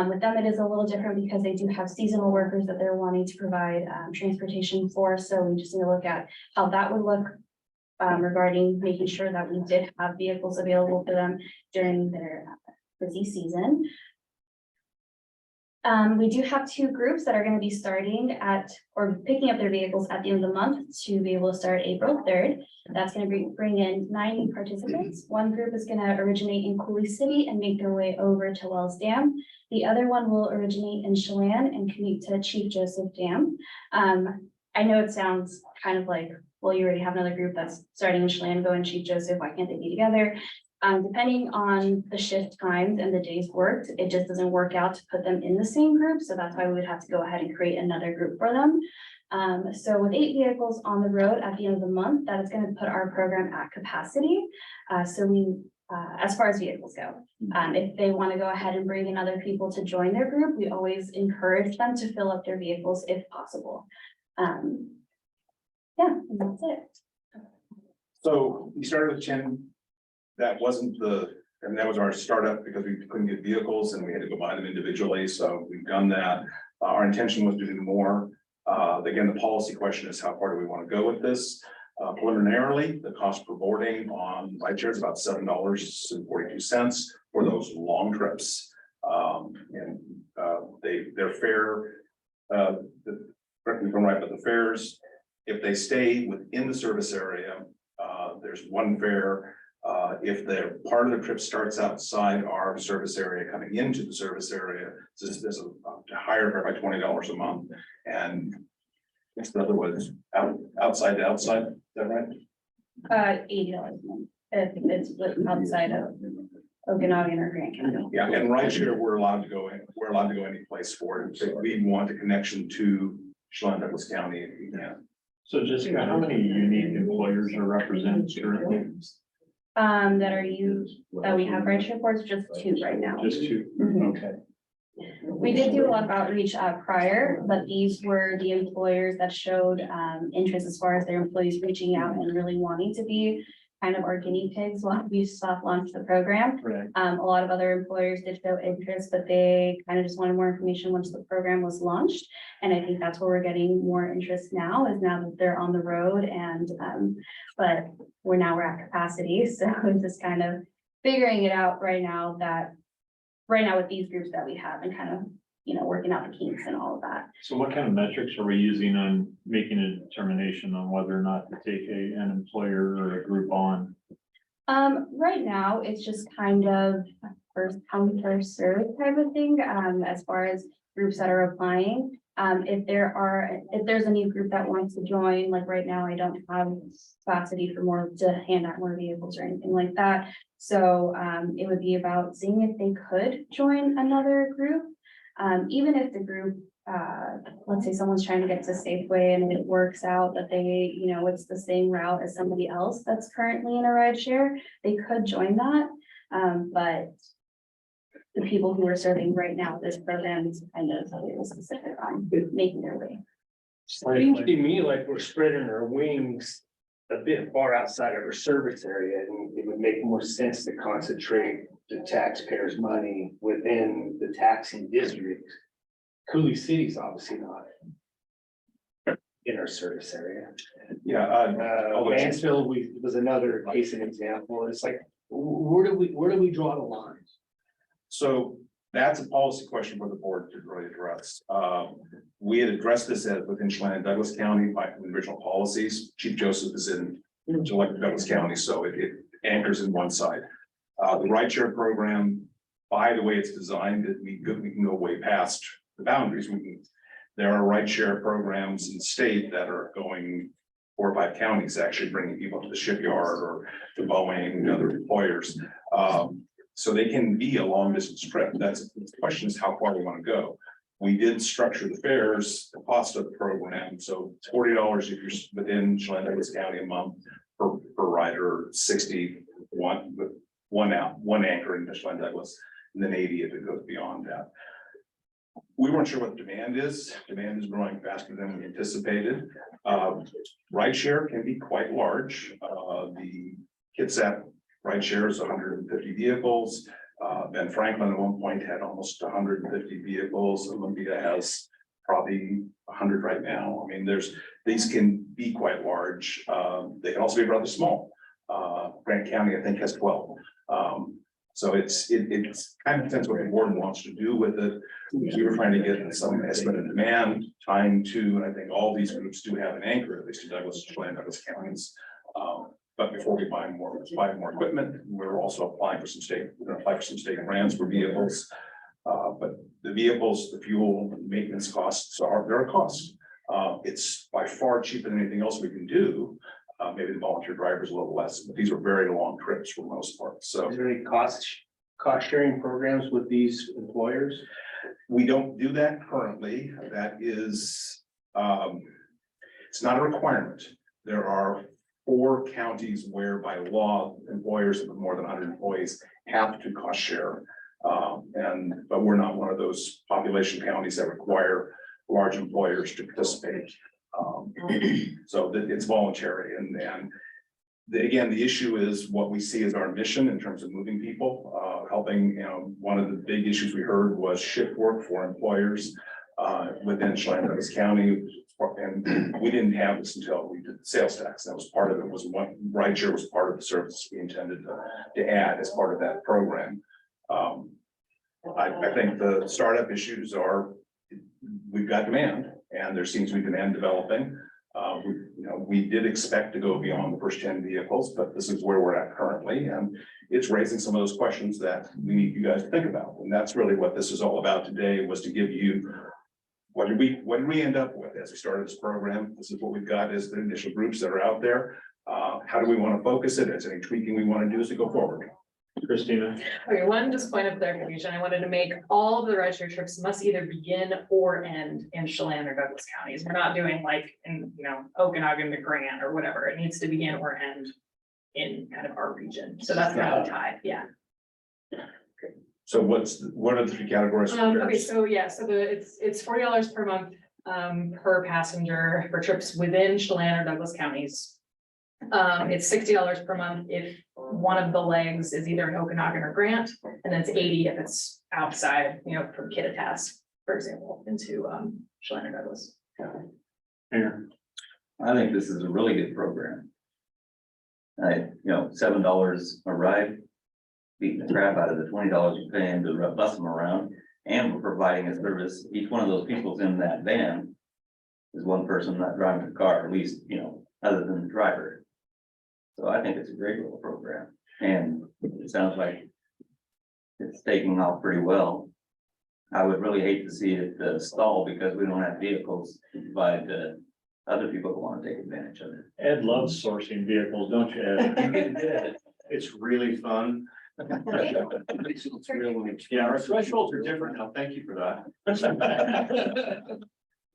With them, it is a little different because they do have seasonal workers that they're wanting to provide transportation for. So we just need to look at how that would look regarding making sure that we did have vehicles available for them during their busy season. We do have 2 groups that are gonna be starting at, or picking up their vehicles at the end of the month to be able to start April 3rd. That's gonna bring in 90 participants. One group is gonna originate in Cooley City and make their way over to Wells Dam. The other one will originate in Chelan and commute to Chief Joseph Dam. I know it sounds kind of like, well, you already have another group that's starting in Chelan, going Chief Joseph, why can't they be together? Depending on the shift times and the days worked, it just doesn't work out to put them in the same group, so that's why we would have to go ahead and create another group for them. So with 8 vehicles on the road at the end of the month, that is gonna put our program at capacity. So we, as far as vehicles go, if they wanna go ahead and bring in other people to join their group, we always encourage them to fill up their vehicles if possible. Yeah, and that's it. So we started with 10. That wasn't and that was our startup because we couldn't get vehicles and we had to go buy them individually. So we've done that. Our intention was to do more. Again, the policy question is how far do we want to go with this? Preliminarily, the cost per boarding on rideshare is about $7.42 for those long trips. Their fare, correct me if I'm right, but the fares, if they stay within the service area, there's one fare. If their part of the trip starts outside our service area, coming into the service area, there's a higher fare by $20 a month. And it's the other was outside to outside, is that right? $80 a month, if it's outside of Okanagan or Grant County. Yeah, and rideshare, we're allowed to go any place for it. So we want a connection to Chelan Douglas County if we can. So Jessica, how many unique employers are represented currently? That we have rideshare for, it's just 2 right now. Just 2, Mhm. okay. We did do a lot of outreach prior, but these were the employers that showed interest as far as their employees reaching out and really wanting to be kind of our guinea pigs while we soft launched the program. Right. A lot of other employers did show interest, but they kind of just wanted more information once the program was launched. And I think that's where we're getting more interest now that they're on the road and, but we're at capacity. So I'm just kind of figuring it out right now with these groups that we have and kind of, working out the kinks and all of that. So what kind of metrics are we using on making a determination on whether or not to take an employer or a group on? Right now, it's just kind of first come, first served type of thing, as far as groups that are applying. If there's a new group that wants to join, like right now, I don't have capacity for to hand out more vehicles or anything like that. So, it would be about seeing if they could join another group. Even if the group, let's say someone's trying to get to Safeway and it works out that they, it's the same route as somebody else that's currently in a rideshare, they could join that. But the people who are serving right now, this program is kind of very specific on making their way. Seems to me like we're spreading our wings a bit far outside of our service area, and it would make more sense to concentrate the taxpayers' money within the taxing districts. Cooley City's obviously not in our service area. Yeah. Mansfield was another case and example. It's like, where do we draw the lines? So that's a policy question for the board to really address. We had addressed this within Chelan and Douglas County by the original policies. Chief Joseph is in Douglas County, so it anchors in one side. The rideshare program, by the way it's designed, we can go way past the boundaries. There are rideshare programs in the state that are going 4 or 5 counties, actually bringing people to the shipyard or to Boeing and other employers. So they can be a long distance trip. The question is how far we want to go. We did structure the fares, the cost of the program. So it's $40 if you're within Chelan Douglas County a month per rider, 60 with one anchor in Chelan Douglas, and then 80 if it goes beyond that. We weren't sure what the demand is. Demand is growing faster than we anticipated. Rideshare can be quite large. The Kitsap rideshare is 150 vehicles. Ben Franklin at one point had almost 150 vehicles. Olympia has probably 100 right now. I mean, these can be quite large. They can also be rather small. Grant County, I think, has 12. So it's kind of depends what the board wants to do with it. We were trying to get some estimate of demand, time to, and I think all these groups do have an anchor, at least in Douglas, Chelan, Douglas counties. But before we buy more equipment, we're also applying for some state, we're gonna apply for some state grants for vehicles. But the vehicles, the fuel, maintenance costs there are costs. It's by far cheaper than anything else we can do. Maybe the volunteer drivers a little less, but these are very long trips for the most part, so. Is there any cost sharing programs with these employers? We don't do that currently. That is, it's not a requirement. There are 4 counties where by law, employers with more than 100 employees have to cost share. But we're not one of those population counties that require large employers to participate. So that it's voluntary and again, the issue is what we see as our mission in terms of moving people, helping, one of the big issues we heard was shift work for employers within Chelan Douglas County. And we didn't have this until we did sales tax. That was part of it, was one rideshare was part of the service we intended to add as part of that program. I think the startup issues are, we've got demand and there seems to be demand developing. We did expect to go beyond the first 10 vehicles, but this is where we're at currently. And it's raising some of those questions that we need you guys to think about. And that's really what this is all about today, was to give you, what did we end up with as we started this program? This is what we've got as the initial groups that are out there. How do we want to focus it? Is there any tweaking we want to do as we go forward? Christina. Okay, one just point of clarification, I wanted to make all of the rideshare trips must either begin or end in Chelan or Douglas counties. We're not doing like in, Okanagan to Grant or whatever. It needs to begin or end in kind of our region. So that's not a tie, yeah. So what are the 3 categories? Okay, so yeah, so it's $40 per month per passenger for trips within Chelan or Douglas counties. It's $60 per month if one of the legs is either in Okanagan or Grant, and then it's $80 if it's outside, from Kittitas, for example, into Chelan or Douglas. I think this is a really good program. $7 a ride, beating the crap out of the $20 you're paying to bus them around, and we're providing a service. Each one of those people's in that van is one person not driving the car, at least, other than the driver. So I think it's a great little program, and it sounds like it's taking off pretty well. I would really hate to see it stall because we don't have vehicles to provide to other people who want to take advantage of it. Ed loves sourcing vehicles, don't you, Ed? It's really fun. Yeah, our thresholds are different now. Thank you for that.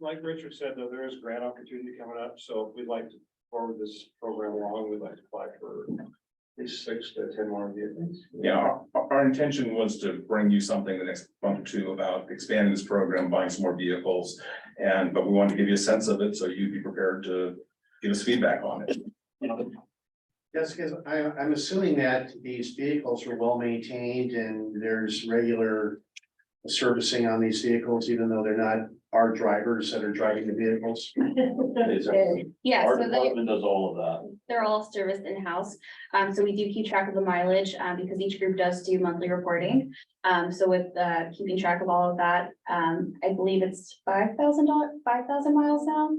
Like Richard said, though, there is grant opportunity coming up, so if we'd like to forward this program along, we'd like to apply for at least 6 to 10 more vehicles. Yeah, our intention was to bring you something the next month or 2 about expanding this program, buying some more vehicles. But we wanted to give you a sense of it so you'd be prepared to give us feedback on it. Yes, because I'm assuming that these vehicles are well maintained and there's regular servicing on these vehicles, even though they're not our drivers that are driving the vehicles. Yeah, Our so department does all of that. they're all serviced in-house. So we do keep track of the mileage, because each group does do monthly reporting. So with keeping track of all of that, I believe it's 5,000 miles now.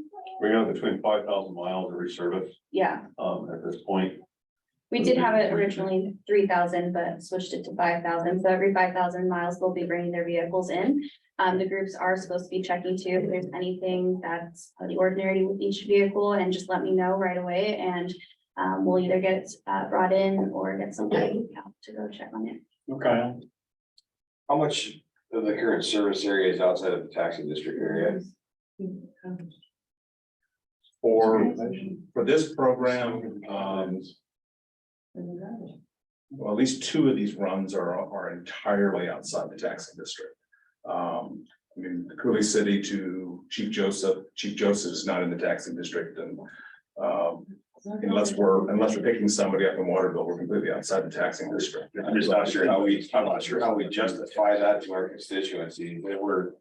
We have between 5,000 miles every service, Yeah, at this point. we did have it originally 3,000, but switched it to 5,000. So every 5,000 miles, they'll be bringing their vehicles in. The groups are supposed to be checking too, if there's anything that's out of the ordinary with each vehicle, and just let me know right away, and we'll either get it brought in or get somebody to go check on it. Okay. How much of the current service area is outside of the taxing district area? For this program, well, at least 2 of these runs are entirely outside the taxing district. Cooley City to Chief Joseph is not in the taxing district, and unless we're picking somebody up in Waterville, we're completely outside the taxing district. I'm not sure how we justify that to our constituency. You're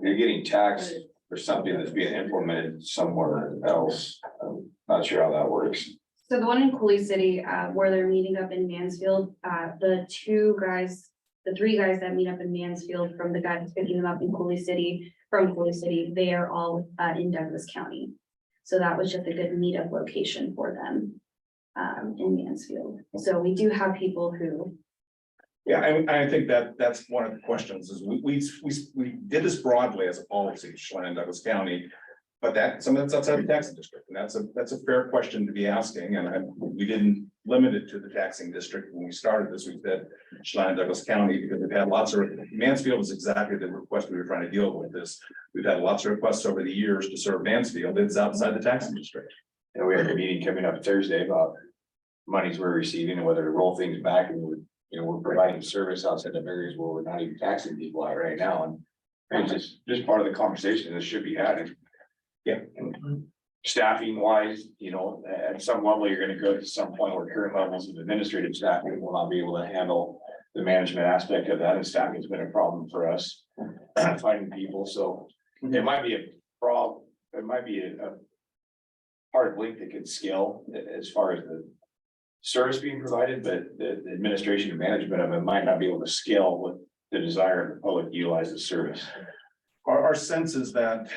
getting taxed for something that's being implemented somewhere else. I'm not sure how that works. So the one in Cooley City, where they're meeting up in Mansfield, the three guys that meet up in Mansfield from the guy that's picking them up in Cooley City, from Cooley City, they are all in Douglas County. So that was just a good meetup location for them in Mansfield. So we do have people who, Yeah, I think that's one of the questions is we did this broadly as a policy, Chelan and Douglas County. But some of that's outside the taxing district, and that's a fair question to be asking, and we didn't limit it to the taxing district when we started this. We said Chelan and Douglas County, because we've had lots of, Mansfield was exactly the request we were trying to deal with this. We've had lots of requests over the years to serve Mansfield, it's outside the taxing district. And we have a meeting coming up Thursday about monies we're receiving and whether to roll things back and we're providing service outside of areas where we're not even taxing people out right now. And it's just part of the conversation that should be had. Yeah. Staffing wise, at some level, you're gonna go to some point where current levels of administrative staffing will not be able to handle the management aspect of that, and staffing has been a problem for us. Finding people, so it might be a problem, it might be a part of Blink that could scale as far as the service being provided, but the administration and management of it might not be able to scale with the desire of the public to utilize the service. Our sense is that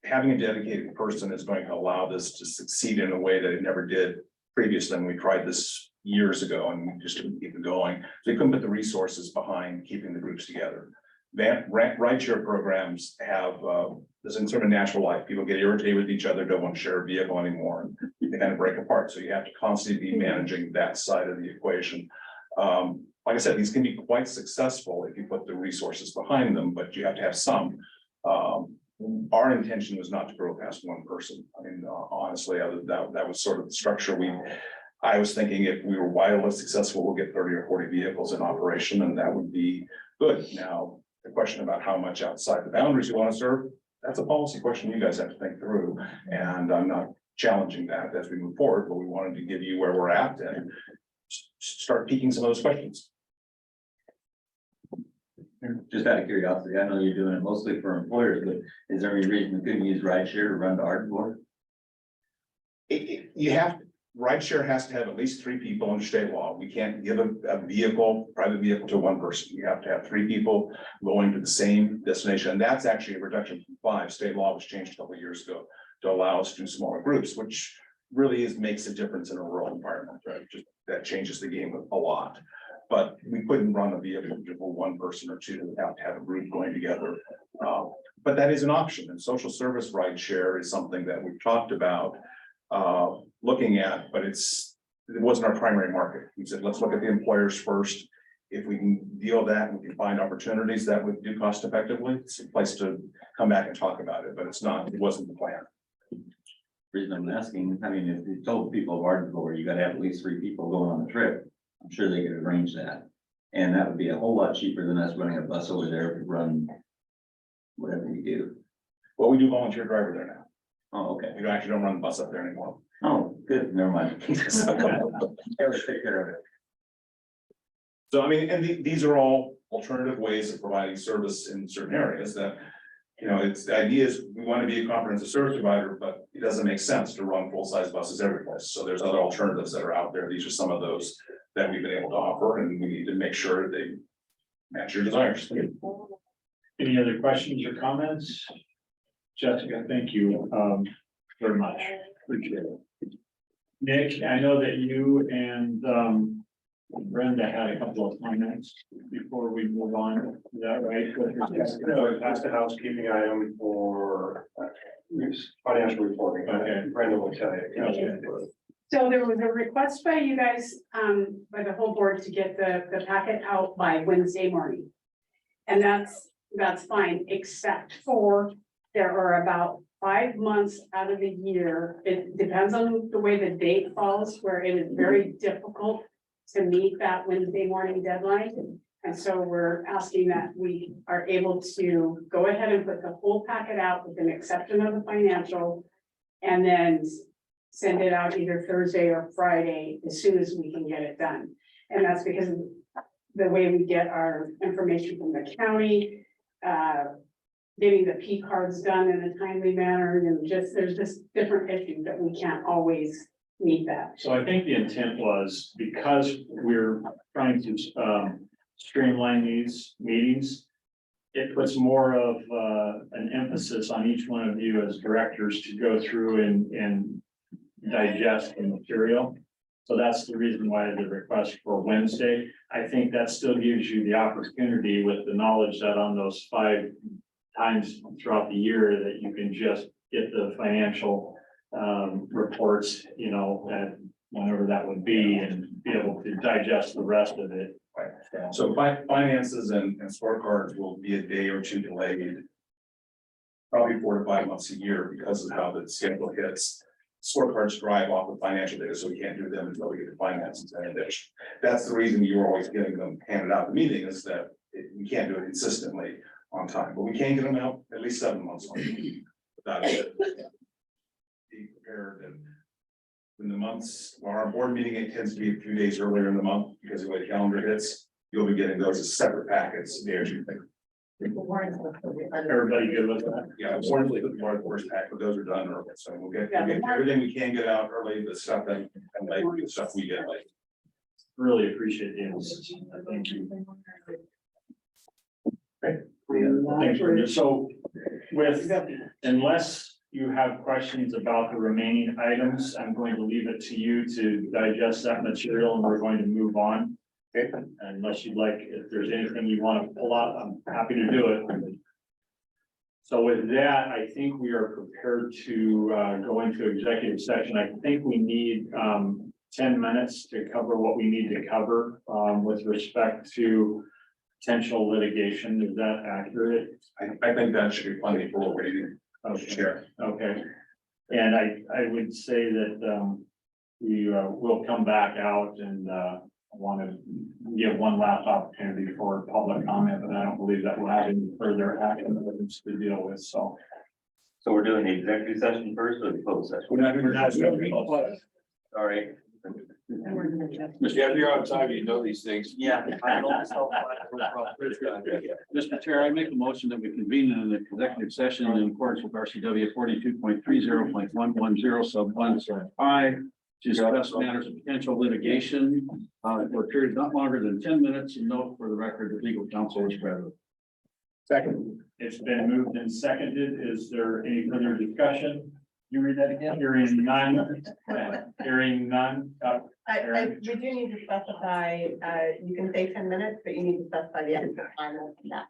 having a dedicated person is going to allow this to succeed in a way that it never did previously. And we tried this years ago and we just didn't keep it going. So we couldn't put the resources behind keeping the groups together. Rideshare programs have this in sort of natural life. People get irritated with each other, don't want to share a vehicle anymore. They kind of break apart. So you have to constantly be managing that side of the equation. Like I said, these can be quite successful if you put the resources behind them, but you have to have some. Our intention was not to grow past one person. I mean, honestly, that was sort of the structure I was thinking if we were wildly successful, we'll get 30 or 40 vehicles in operation and that would be good. Now, the question about how much outside the boundaries you want to serve, that's a policy question you guys have to think through. And I'm not challenging that as we move forward, but we wanted to give you where we're at and start piquing some of those questions. Just out of curiosity, I know you're doing it mostly for employers, but is there any reason we couldn't use rideshare to run to Ardmore? Rideshare has to have at least 3 people under state law. We can't give a private vehicle to one person. You have to have 3 people going to the same destination. And that's actually a reduction from 5. State law was changed a couple of years ago to allow us to do smaller groups, which really makes a difference in a rural environment, right? That changes the game a lot. But we couldn't run a vehicle for one person or two. We have to have a group going together. But that is an option, and social service rideshare is something that we've talked about looking at, but it wasn't our primary market. We said, let's look at the employers first. If we can deal that and we can find opportunities that would do cost effectively, it's a place to come back and talk about it, but it wasn't the plan. Reason I'm asking, I mean, if you told people of Ardmore, you gotta have at least 3 people going on the trip. I'm sure they could arrange that. And that would be a whole lot cheaper than us running a bus over there to run whatever you do. Well, we do volunteer driver there now. Oh, okay. We actually don't run the bus up there anymore. Oh, good, never mind. Eric, take care of it. So I mean, and these are all alternative ways of providing service in certain areas that, the idea is we want to be a comprehensive service provider, but it doesn't make sense to run full-size buses every place. So there's other alternatives that are out there. These are some of those that we've been able to offer, and we need to make sure they match your desires. Any other questions or comments? Jessica, thank you very much. Appreciate it. Nick, I know that you and Brenda had a couple of comments before we move on. Is that right? That's the housekeeping item for financial reporting. Okay. Brenda will tell you. So there was a request by you guys, by the whole board to get the packet out by Wednesday morning. And that's fine, except for there are about 5 months out of the year. It depends on the way the date falls, where it is very difficult to meet that Wednesday morning deadline. And so we're asking that we are able to go ahead and put the whole packet out with an exception of the financial. And then send it out either Thursday or Friday as soon as we can get it done. And that's because of the way we get our information from the county, getting the P cards done in a timely manner, and there's just different issues that we can't always need that. So I think the intent was, because we're trying to streamline these meetings, it puts more of an emphasis on each one of you as directors to go through and digest the material. So that's the reason why the request for Wednesday. I think that still gives you the opportunity, with the knowledge that on those 5 times throughout the year, that you can just get the financial reports, you know, at whenever that would be, and be able to digest the rest of it. So finances and scorecards will be a day or two delayed. Probably 4 to 5 months a year, because of how the schedule hits. Scorecards drive off the financial data, so we can't do them until we get the finances in addition. That's the reason you're always getting them handed out. The meeting is that we can't do it consistently on time, but we can get them out at least 7 months on. Without it. Be prepared, and when the months, our board meeting, it tends to be a few days earlier in the month, because of the way the calendar hits. You'll be getting those as separate packets, there you think. Everybody good with that? Yeah, unfortunately, the first pack, but those are done early, so we'll get everything we can get out early, the stuff that, and late, the stuff we get late. Really appreciate the emphasis. Thank you. Thanks, Bridget. So with, unless you have questions about the remaining items, I'm going to leave it to you to digest that material, and we're going to move on. Unless you'd like, if there's anything you want to pull out, I'm happy to do it. So with that, I think we are prepared to go into executive session. I think we need 10 minutes to cover what we need to cover with respect to potential litigation. Is that accurate? I think that should be plenty for what we need. Sure. Okay. And I would say that we will come back out, and I want to give one last opportunity for public comment, but I don't believe that we'll have any further action items to deal with, so. So we're doing the executive session first or the closed session? We're not doing All right. Yeah, you're on time, you know these things. Yeah. I know. Mr. Chair, I make a motion that we convene in an executive session in accordance with RCW 42.30.110 sub 1 sub 5. To discuss matters of potential litigation for a period not longer than 10 minutes, and note for the record that legal counsel is present. Second. It's been moved and seconded. Is there any further discussion? You read that again? Hearing none. Hearing none. We do need to specify, you can say 10 minutes, but you need to specify the extra time of that.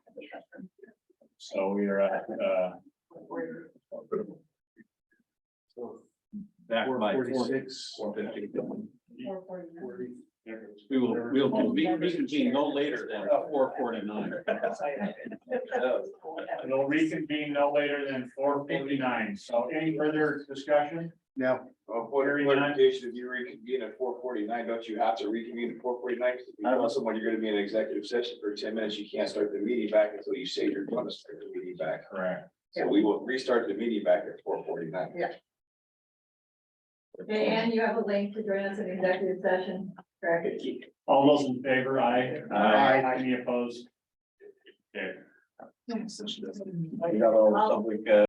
So we are at Back by 46. 4:50. we'll reconvene no later than 4:49. And we'll reconvene no later than 4:59. So any further discussion? No. Clarification, if you reconvene at 4:49, don't you have to reconvene at 4:49? If you tell someone you're gonna be in executive session for 10 minutes, you can't start the meeting back until you say you're gonna start the meeting back. Correct. So we will restart the meeting back at 4:49. Yeah. And you have a link to join us in executive session, correct? All those in favor, aye. Aye. Any opposed? Okay. We got all the public